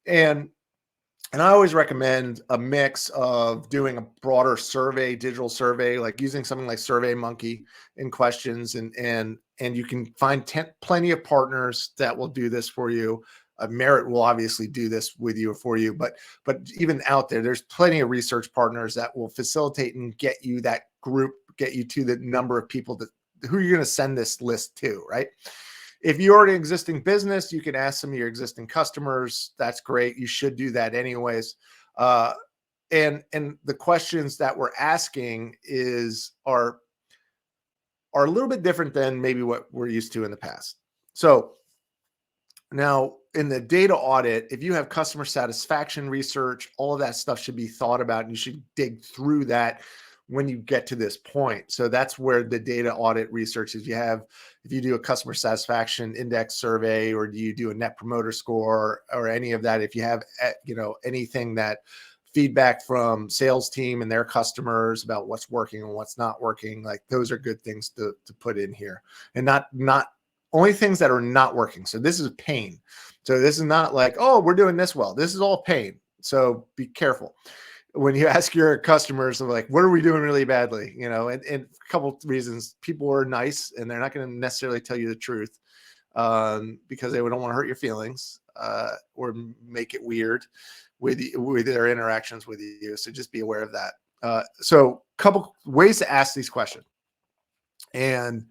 And I always recommend a mix of doing a broader survey, digital survey, like using something like SurveyMonkey in questions, and you can find plenty of partners that will do this for you. Merit will obviously do this with you for you, but even out there's plenty of research partners that will facilitate and get you that group, get you to the number of people who you're going to send this list to, right? If you're already an existing business, you can ask some of your existing customers. That's great. You should do that anyways. And the questions that we're asking are a little bit different than maybe what we're used to in the past. So now in the data audit, if you have customer satisfaction research, all of that stuff should be thought about, and you should dig through that when you get to this point. So that's where the data audit research is. If you do a customer satisfaction index survey, or do you do a net promoter score or any of that, if you have, anything that feedback from sales team and their customers about what's working and what's not working, like those are good things to put in here, and not only things that are not working. So this is pain. So this is not like, oh, we're doing this well. This is all pain. So be careful when you ask your customers, like, what are we doing really badly? And a couple of reasons. People are nice and they're not going to necessarily tell you the truth because they don't want to hurt your feelings or make it weird with their interactions with you. So just be aware of that. So couple ways to ask these questions. And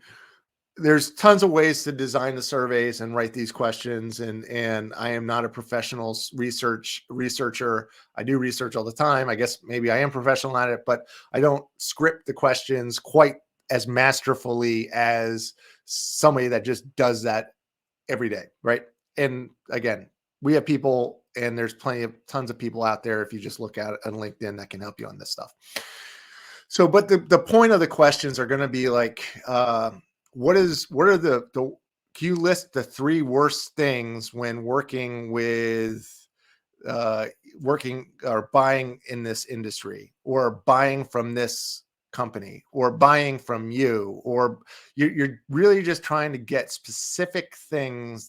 there's tons of ways to design the surveys and write these questions. And I am not a professional researcher. I do research all the time. I guess maybe I am professional at it, but I don't script the questions quite as masterfully as somebody that just does that every day, right? And again, we have people, and there's tons of people out there, if you just look at it on LinkedIn, that can help you on this stuff. So, but the point of the questions are going to be like, can you list the 3 worst things when working or buying in this industry, or buying from this company, or buying from you, or you're really just trying to get specific things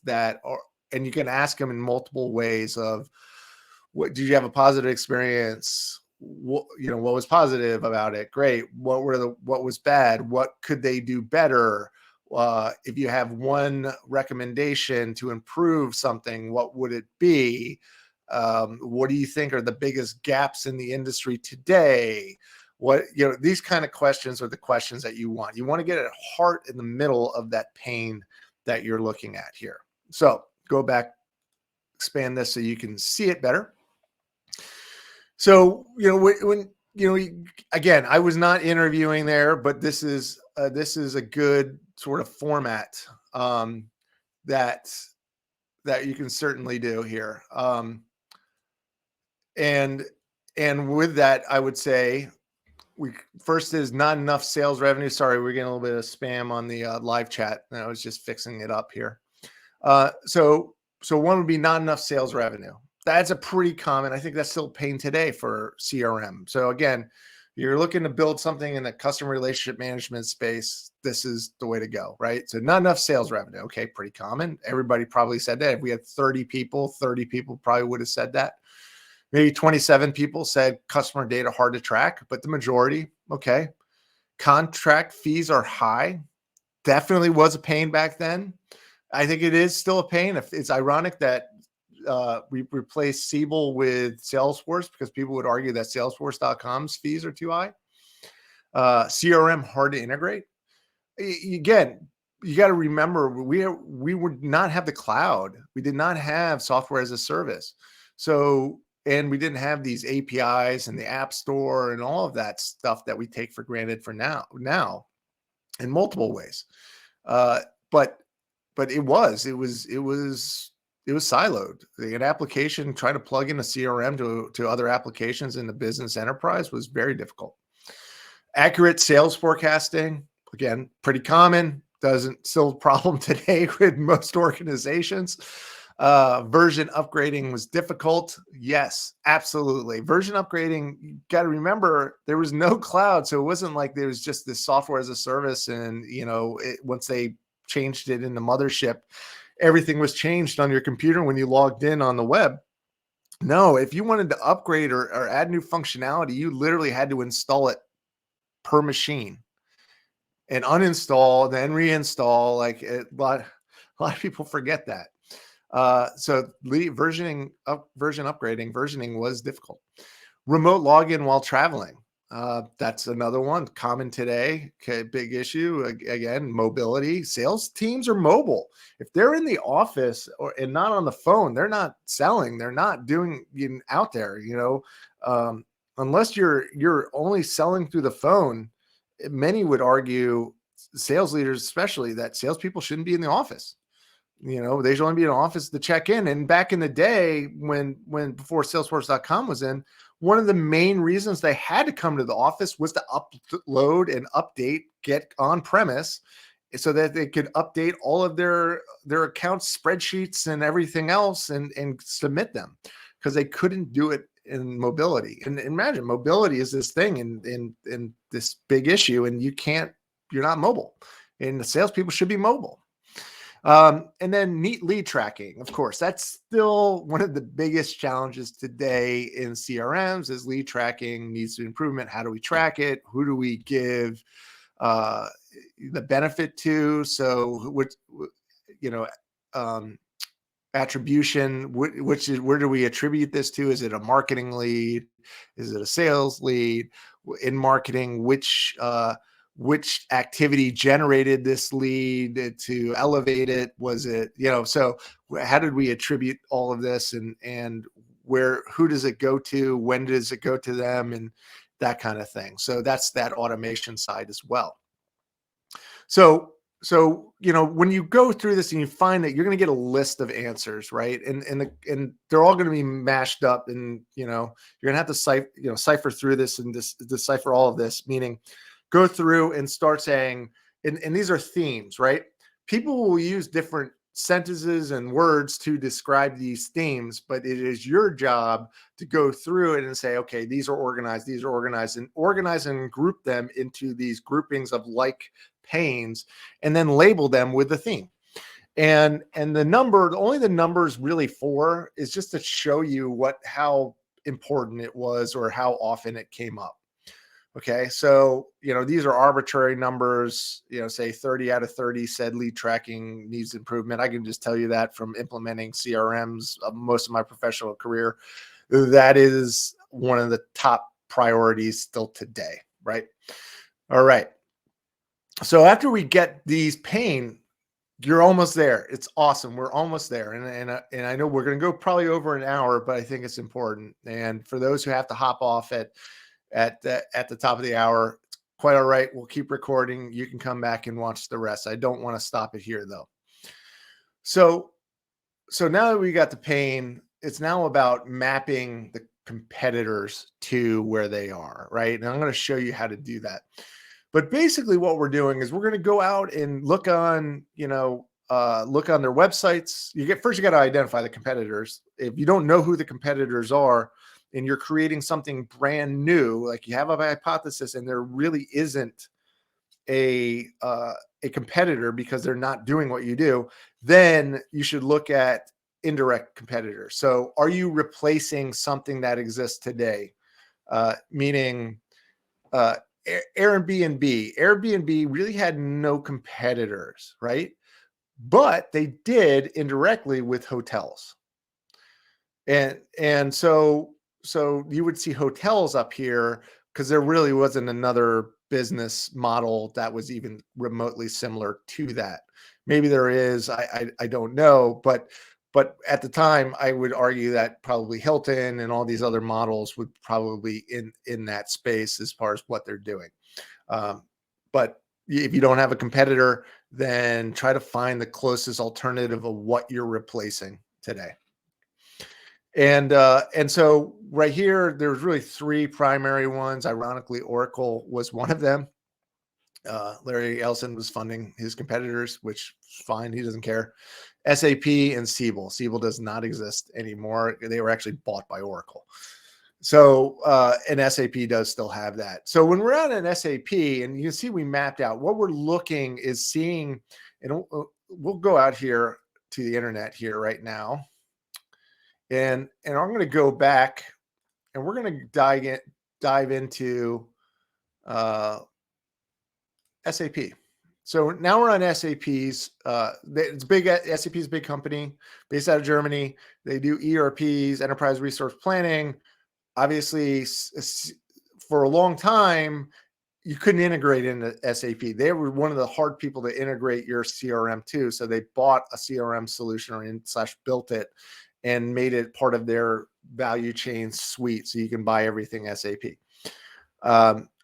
and you can ask them in multiple ways of, what did you have a positive experience? What was positive about it? Great. What was bad? What could they do better? If you have one recommendation to improve something, what would it be? What do you think are the biggest gaps in the industry today? What, these kind of questions are the questions that you want. You want to get at heart in the middle of that pain that you're looking at here. So go back, expand this so you can see it better. So, when again, I was not interviewing there, but this is a good sort of format that you can certainly do here. And with that, I would say first is not enough sales revenue. Sorry, we're getting a little bit of spam on the live chat, and I was just fixing it up here. So one would be not enough sales revenue. That's a pretty common. I think that's still pain today for CRM. So again, you're looking to build something in the customer relationship management space. This is the way to go, right? So not enough sales revenue. Okay, pretty common. Everybody probably said that. If we had 30 people probably would have said that. Maybe 27 people said customer data hard to track, but the majority, okay. Contract fees are high. Definitely was a pain back then. I think it is still a pain. It's ironic that we replaced Siebel with Salesforce, because people would argue that Salesforce.com's fees are too high. CRM hard to integrate. Again, you got to remember, we would not have the cloud. We did not have software as a service. So, and we didn't have these APIs and the App Store and all of that stuff that we take for granted for now in multiple ways. But it was siloed. An application trying to plug in a CRM to other applications in the business enterprise was very difficult. Accurate sales forecasting, again, pretty common. Still a problem today with most organizations. Version upgrading was difficult. Yes, absolutely. Version upgrading, you got to remember, there was no cloud. So it wasn't like there was just this software as a service. And, once they changed it in the mothership, everything was changed on your computer when you logged in on the web. No, if you wanted to upgrade or add new functionality, you literally had to install it per machine and uninstall, then reinstall. Like a lot of people forget that. So version upgrading was difficult. Remote login while traveling. That's another one common today. Okay, big issue. Again, mobility. Sales teams are mobile. If they're in the office and not on the phone, they're not selling. They're not doing out there. Unless you're only selling through the phone. Many would argue, sales leaders especially, that salespeople shouldn't be in the office. They should only be in an office to check in. And back in the day, when before Salesforce.com was in, one of the main reasons they had to come to the office was to upload and update, get on premise, so that they could update all of their accounts, spreadsheets, and everything else, and submit them, because they couldn't do it in mobility. And imagine, mobility is this thing in this big issue, and you're not mobile, and the salespeople should be mobile. And then neat lead tracking. Of course, that's still one of the biggest challenges today in CRMs. Is lead tracking needs improvement. How do we track it? Who do we give the benefit to? So, attribution, which is, where do we attribute this to? Is it a marketing lead? Is it a sales lead? In marketing, which activity generated this lead to elevate it? Was it, so how did we attribute all of this, and who does it go to? When does it go to them? And that kind of thing. So that's that automation side as well. So, when you go through this and you find that you're going to get a list of answers, right? And they're all going to be mashed up, and, you're going to have to cipher through this and decipher all of this, meaning go through and start saying, and these are themes, right? People will use different sentences and words to describe these themes, but it is your job to go through it and say, okay, these are organized, and organize and group them into these groupings of like pains, and then label them with the theme. And the numbers really for is just to show you how important it was or how often it came up. Okay, so these are arbitrary numbers. Say 30 out of 30 said lead tracking needs improvement. I can just tell you that from implementing CRMs most of my professional career, that is one of the top priorities still today. right? All right. So after we get these pain, you're almost there. It's awesome. We're almost there. And I know we're going to go probably over an hour, but I think it's important. And for those who have to hop off at the top of the hour, it's quite all right. We'll keep recording. You can come back and watch the rest. I don't want to stop it here though. So now that we got the pain, it's now about mapping the competitors to where they are, right? And I'm going to show you how to do that. But basically what we're doing is we're going to go out and look on, look on their websites. First you got to identify the competitors. If you don't know who the competitors are and you're creating something brand new, like you have a hypothesis and there really isn't a competitor because they're not doing what you do, then you should look at indirect competitors. So are you replacing something that exists today? Meaning Airbnb really had no competitors, right? But they did indirectly with hotels. And so you would see hotels up here because there really wasn't another business model that was even remotely similar to that. Maybe there is, I don't know, but at the time I would argue that probably Hilton and all these other models would probably in that space as far as what they're doing. But if you don't have a competitor, then try to find the closest alternative of what you're replacing today. And so right here, there's really three primary ones. Ironically, Oracle was one of them. Larry Ellison was funding his competitors, which is fine. He doesn't care. SAP and Siebel. Siebel does not exist anymore. They were actually bought by Oracle. So, and SAP does still have that. So when we're on an SAP, and you can see we mapped out, what we're looking is seeing, and we'll go out here to the internet here right now. And I'm going to go back and we're going to dive into SAP. So now we're on SAP's. It's big. SAP's a big company based out of Germany. They do ERPs, enterprise resource planning. Obviously, for a long time, you couldn't integrate into SAP. They were one of the hard people to integrate your CRM to. So they bought a CRM solution or built it and made it part of their value chain suite. So you can buy everything SAP.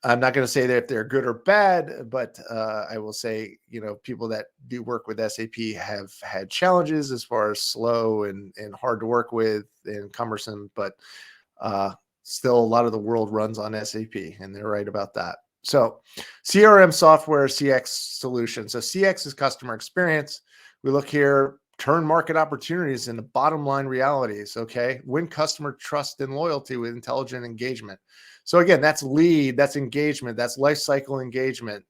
I'm not going to say that if they're good or bad, but I will say, people that do work with SAP have had challenges as far as slow and hard to work with and cumbersome, but still a lot of the world runs on SAP, and they're right about that. So CRM software, CX solution. So CX is customer experience. We look here, turn market opportunities into bottom line realities. Okay. Win customer trust and loyalty with intelligent engagement. So again, that's lead, that's engagement, that's life cycle engagement.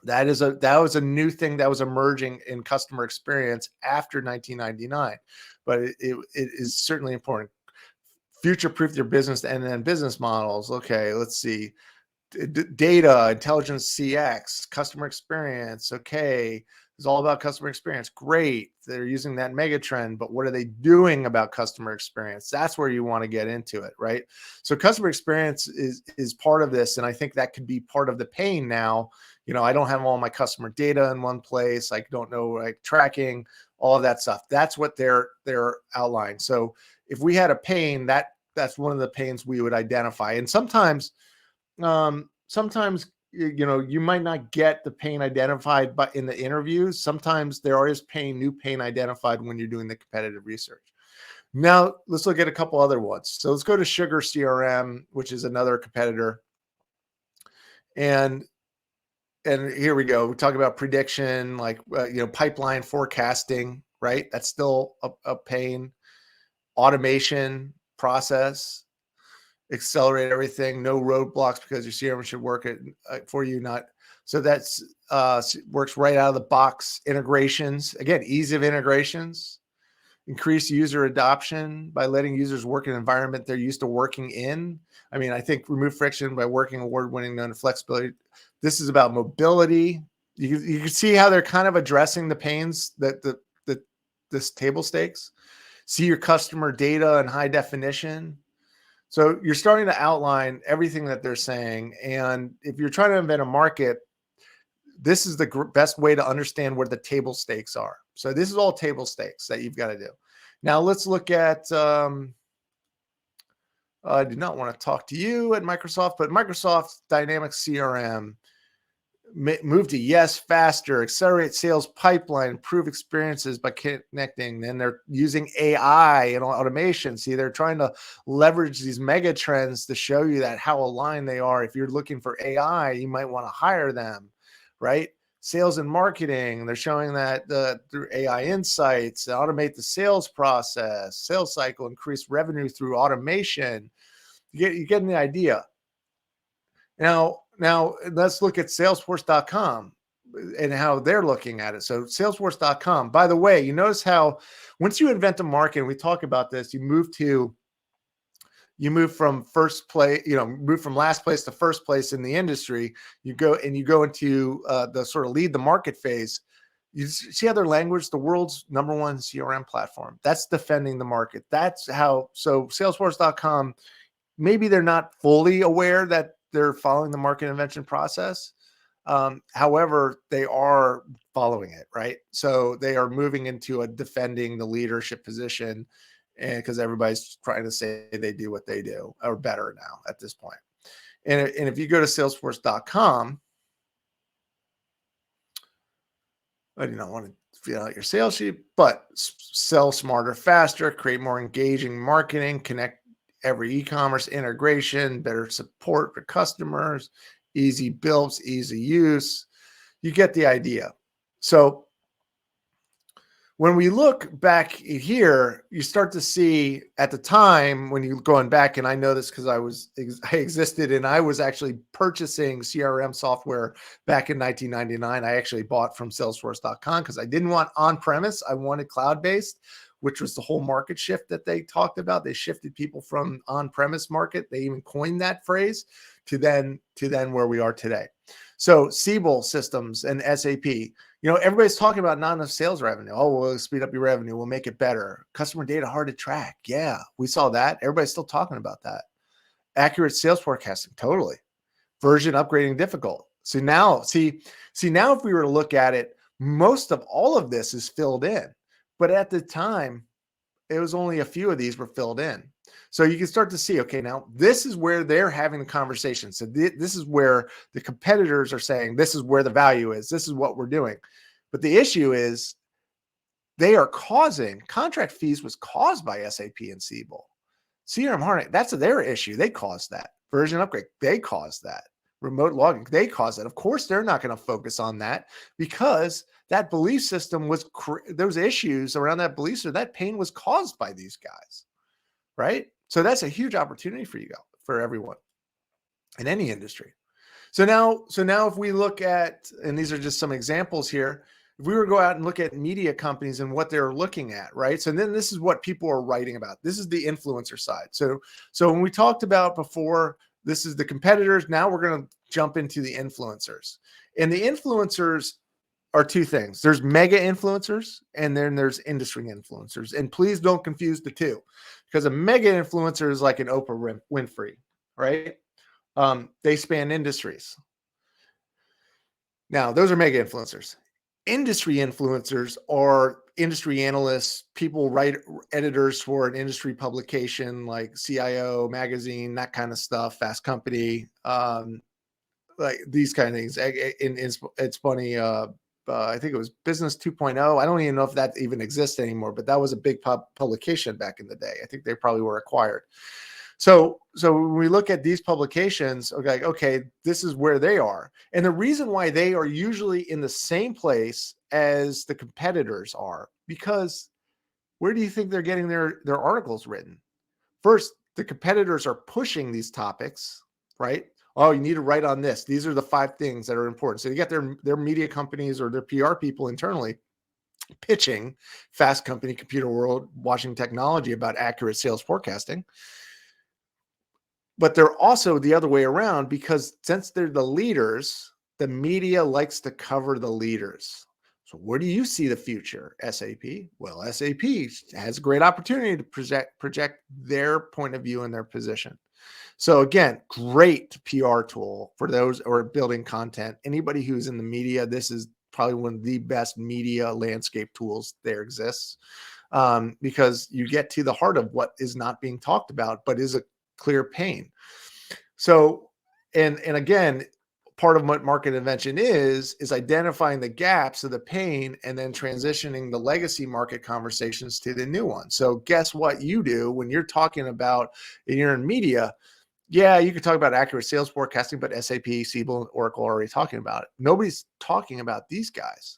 That was a new thing that was emerging in customer experience after 1999, but it is certainly important. Future-proof your business and then business models. Okay, let's see. Data, intelligence, CX, customer experience. Okay, it's all about customer experience. Great. They're using that mega trend, but what are they doing about customer experience? That's where you want to get into it, right? So customer experience is part of this, and I think that could be part of the pain now. I don't have all my customer data in one place. I don't know, like tracking, all of that stuff. That's what they're outlined. So if we had a pain, that's one of the pains we would identify. And sometimes you might not get the pain identified but in the interviews. Sometimes there is new pain identified when you're doing the competitive research. Now let's look at a couple other ones. So let's go to Sugar CRM, which is another competitor. And here we go. We talk about prediction, like pipeline forecasting, right? That's still a pain. Automation, process, accelerate everything, no roadblocks because your CRM should work for you. So that's works right out of the box. Integrations, again, ease of integrations, increase user adoption by letting users work in an environment they're used to working in. I mean, I think remove friction by working award-winning known flexibility. This is about mobility. You can see how they're kind of addressing the pains that this table stakes. See your customer data in high definition. So you're starting to outline everything that they're saying. And if you're trying to invent a market, this is the best way to understand where the table stakes are. So this is all table stakes that you've got to do. Now let's look at, I do not want to talk to you at Microsoft, but Microsoft Dynamics CRM, move to yes faster, accelerate sales pipeline, improve experiences by connecting. Then they're using AI and automation. See, they're trying to leverage these mega trends to show you that how aligned they are. If you're looking for AI, you might want to hire them, right? Sales and marketing, they're showing that through AI insights, automate the sales process, sales cycle, increase revenue through automation. You're getting the idea. Now let's look at Salesforce.com and how they're looking at it. So Salesforce.com, by the way, you notice how once you invent a market, and we talk about this, you move from first place, move from last place to first place in the industry. You go into the sort of lead the market phase. You see how their language, the world's number one CRM platform. That's defending the market. That's how, so Salesforce.com, maybe they're not fully aware that they're following the market invention process. However, they are following it, right? So they are moving into a defending the leadership position, and because everybody's trying to say they do what they do or better now at this point. And if you go to Salesforce.com, I do not want to fill out your sales sheet, but sell smarter, faster, create more engaging marketing, connect every e-commerce integration, better support for customers, easy builds, easy use. You get the idea. So when we look back here, you start to see at the time when you're going back, and I know this because I existed and I was actually purchasing CRM software back in 1999. I actually bought from Salesforce.com because I didn't want on-premise. I wanted cloud-based, which was the whole market shift that they talked about. They shifted people from on-premise market. They even coined that phrase to then where we are today. So Siebel Systems and SAP, everybody's talking about not enough sales revenue. Oh, we'll speed up your revenue. We'll make it better. Customer data hard to track. Yeah, we saw that. Everybody's still talking about that. Accurate sales forecasting. Totally. Version upgrading difficult. So now, now if we were to look at it, most of all of this is filled in. But at the time, it was only a few of these were filled in. So you can start to see, okay, now this is where they're having a conversation. So this is where the competitors are saying, this is where the value is. This is what we're doing. But the issue is they are causing, contract fees was caused by SAP and Siebel. CRM Harness, that's their issue. They caused that. Version upgrade, they caused that. Remote logging, they caused it. Of course, they're not going to focus on that because that belief system was, those issues around that belief system, that pain was caused by these guys, right? So that's a huge opportunity for everyone in any industry. So now if we look at, and these are just some examples here, if we were to go out and look at media companies and what they're looking at, right? So then this is what people are writing about. This is the influencer side. So when we talked about before, this is the competitors. Now we're going to jump into the influencers. And the influencers are two things. There's mega influencers and then there's industry influencers. And please don't confuse the two, because a mega influencer is like an Oprah Winfrey, right? They span industries. Now, those are mega influencers. Industry influencers are industry analysts, people write editors for an industry publication like CIO magazine, that kind of stuff, Fast Company, like these kind of things. It's funny. I think it was Business 2.0. I don't even know if that even exists anymore, but that was a big publication back in the day. I think they probably were acquired. So when we look at these publications, okay, this is where they are. And the reason why they are usually in the same place as the competitors are, because where do you think they're getting their articles written? First, the competitors are pushing these topics, right? Oh, you need to write on this. These are the 5 things that are important. So you get their media companies or their PR people internally pitching Fast Company, Computer World, Washington Technology about accurate sales forecasting. But they're also the other way around, because since they're the leaders, the media likes to cover the leaders. So where do you see the future, SAP? Well, SAP has a great opportunity to project their point of view and their position. So again, great PR tool for those who are building content. Anybody who's in the media, this is probably one of the best media landscape tools there exists, because you get to the heart of what is not being talked about, but is a clear pain. So, and again, part of what market invention is identifying the gaps of the pain and then transitioning the legacy market conversations to the new one. So guess what you do when you're talking about, and you're in media. Yeah, you could talk about accurate sales forecasting, but SAP, Siebel, and Oracle are already talking about it. Nobody's talking about these guys.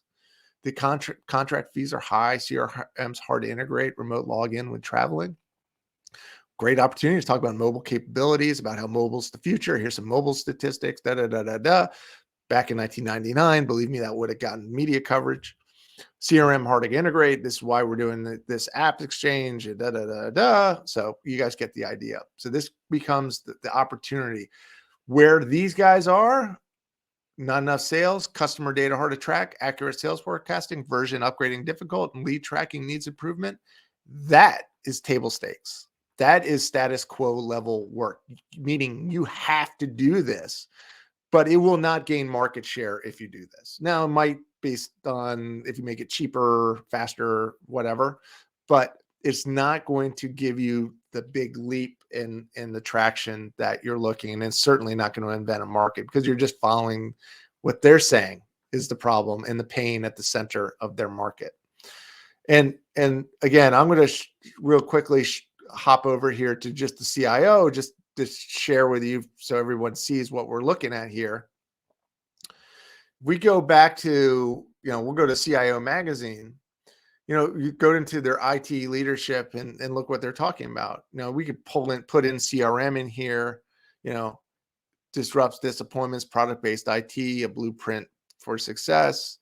The contract fees are high. CRM's hard to integrate. Remote login when traveling. Great opportunity to talk about mobile capabilities, about how mobile's the future. Here's some mobile statistics. Da da da da da. Back in 1999, believe me, that would have gotten media coverage. CRM hard to integrate. This is why we're doing this app exchange. Da da da da. So you guys get the idea. So this becomes the opportunity where these guys are. Not enough sales, customer data hard to track, accurate sales forecasting, version upgrading difficult, and lead tracking needs improvement. That is table stakes. That is status quo level work, meaning you have to do this, but it will not gain market share if you do this. Now, it might based on if you make it cheaper, faster, whatever, but it's not going to give you the big leap in the traction that you're looking, and it's certainly not going to invent a market because you're just following what they're saying is the problem and the pain at the center of their market. And again, I'm going to real quickly hop over here to just the CIO, just to share with you so everyone sees what we're looking at here. We go back to, we'll go to CIO magazine. You go into their IT leadership and look what they're talking about. We could put in CRM in here, disrupts disappointments, product-based IT, a blueprint for success.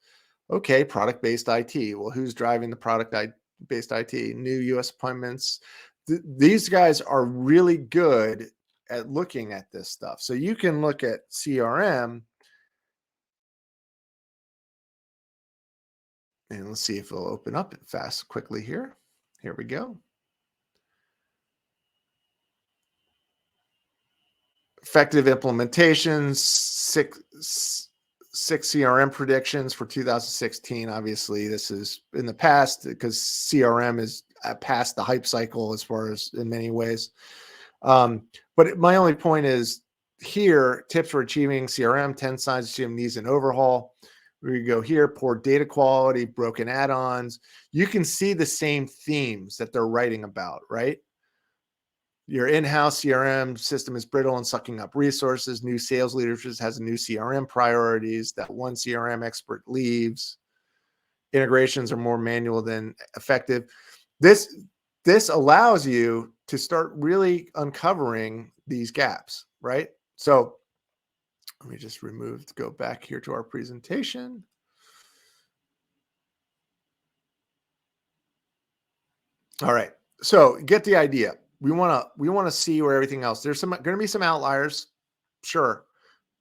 Okay, product-based IT. Well, who's driving the product-based IT? New US appointments. These guys are really good at looking at this stuff. So you can look at CRM, and let's see if it'll open up quickly here. Here we go. Effective implementations, six CRM predictions for 2016. Obviously, this is in the past because CRM is past the hype cycle as far as in many ways. But my only point is here, tips for achieving CRM, 10 signs CRM needs an overhaul. We go here, poor data quality, broken add-ons. You can see the same themes that they're writing about, right? Your in-house CRM system is brittle and sucking up resources. New sales leadership has new CRM priorities. That one CRM expert leaves. Integrations are more manual than effective. This allows you to start really uncovering these gaps, right? So let me just go back here to our presentation. All right. So get the idea. We want to see where everything else. There's going to be some outliers, sure,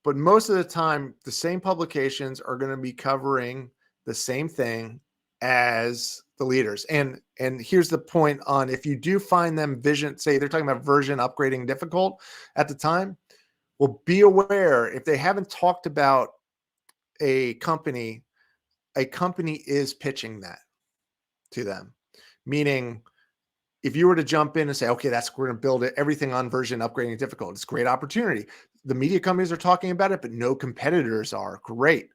but most of the time, the same publications are going to be covering the same thing as the leaders. And here's the point on if you do find them say they're talking about version upgrading difficult at the time. Well, be aware if they haven't talked about a company is pitching that to them, meaning if you were to jump in and say, okay, we're going to build everything on version upgrading difficult. It's a great opportunity. The media companies are talking about it, but no competitors are. Great.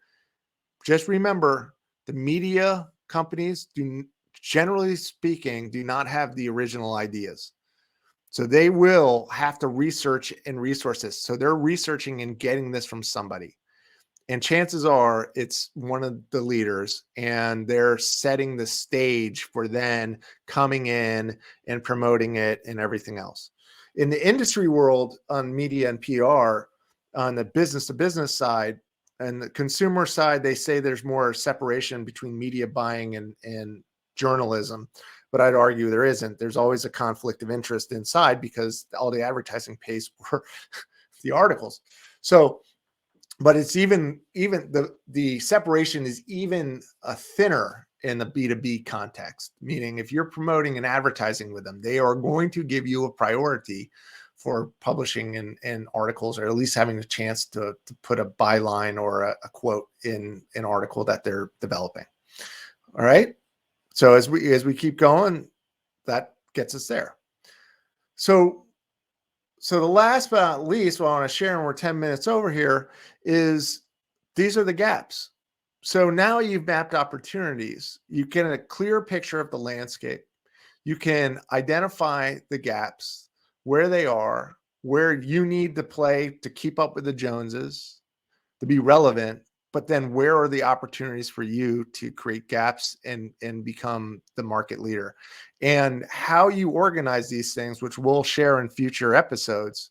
Just remember the media companies generally speaking, do not have the original ideas. So they will have to research and resource this. So they're researching and getting this from somebody. And chances are it's one of the leaders, and they're setting the stage for then coming in and promoting it and everything else. In the industry world, on media and PR, on the business to business side and the consumer side, they say there's more separation between media buying and journalism. But I'd argue there isn't. There's always a conflict of interest inside because all the advertising pays for the articles. So but it's even the separation is even thinner in the B2B context, meaning if you're promoting and advertising with them, they are going to give you a priority for publishing in articles, or at least having a chance to put a byline or a quote in an article that they're developing. All right. So as we keep going, that gets us there. So the last but not least, what I want to share, and we're 10 minutes over here, is these are the gaps. So now you've mapped opportunities. You get a clear picture of the landscape. You can identify the gaps, where they are, where you need to play to keep up with the Joneses, to be relevant, but then where are the opportunities for you to create gaps and become the market leader? And how you organize these things, which we'll share in future episodes,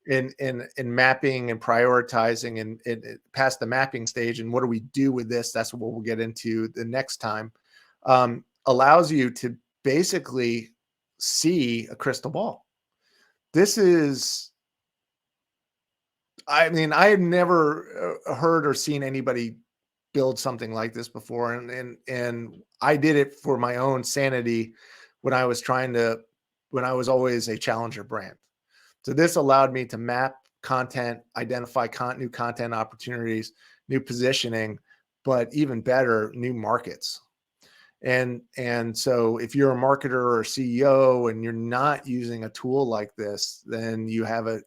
in mapping and prioritizing and past the mapping stage, and what do we do with this? That's what we'll get into the next time. Allows you to basically see a crystal ball. This is, I mean, I had never heard or seen anybody build something like this before, and I did it for my own sanity when I was always a challenger brand. So this allowed me to map content, identify new content opportunities, new positioning, but even better, new markets. And so if you're a marketer or a CEO and you're not using a tool like this, then you have a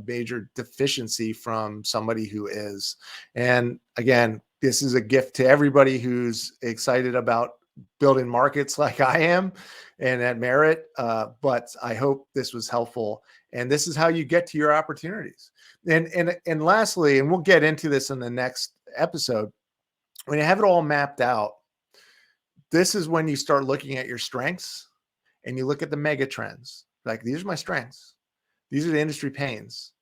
major deficiency from somebody who is. And again, this is a gift to everybody who's excited about building markets like I am and at Merit. But I hope this was helpful. And this is how you get to your opportunities. And lastly, and we'll get into this in the next episode, when you have it all mapped out, this is when you start looking at your strengths and you look at the mega trends. Like, these are my strengths. These are the industry pains.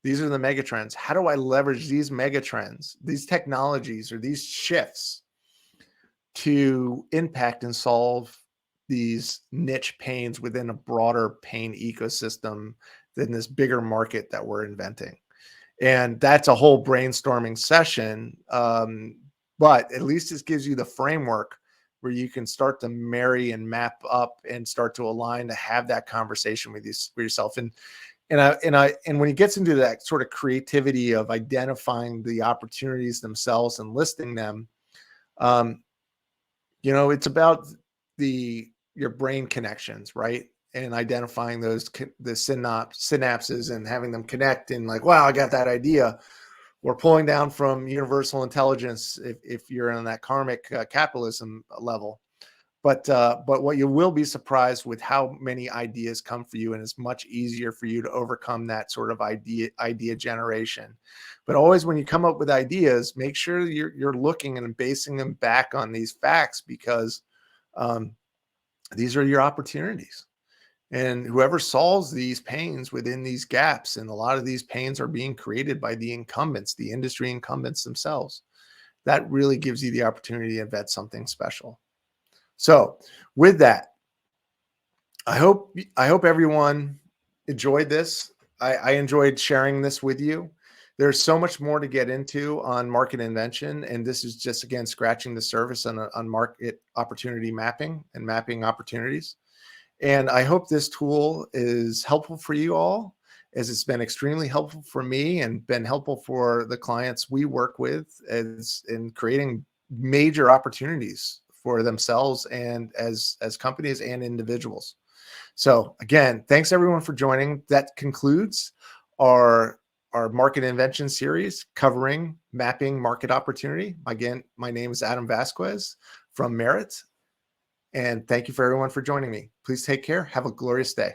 These are the mega trends. How do I leverage these mega trends, these technologies, or these shifts to impact and solve these niche pains within a broader pain ecosystem than this bigger market that we're inventing? And that's a whole brainstorming session. But at least this gives you the framework where you can start to marry and map up and start to align to have that conversation with yourself. And when he gets into that sort of creativity of identifying the opportunities themselves and listing them, it's about your brain connections, right? And identifying the synapses and having them connect, and like, wow, I got that idea. Or pulling down from universal intelligence if you're on that karmic capitalism level. But what you will be surprised with how many ideas come for you, and it's much easier for you to overcome that sort of idea generation. But always when you come up with ideas, make sure you're looking and basing them back on these facts, because these are your opportunities. And whoever solves these pains within these gaps, and a lot of these pains are being created by the incumbents, the industry incumbents themselves, that really gives you the opportunity to invent something special. So with that, I hope everyone enjoyed this. I enjoyed sharing this with you. There's so much more to get into on market invention, and this is just, again, scratching the surface on market opportunity mapping and mapping opportunities. And I hope this tool is helpful for you all, as it's been extremely helpful for me and been helpful for the clients we work with, as in creating major opportunities for themselves and as companies and individuals. So again, thanks everyone for joining. That concludes our Market Invention Series covering mapping market opportunity. Again, my name is Adam Vasquez from Merit. And thank you for everyone for joining me. Please take care. Have a glorious day.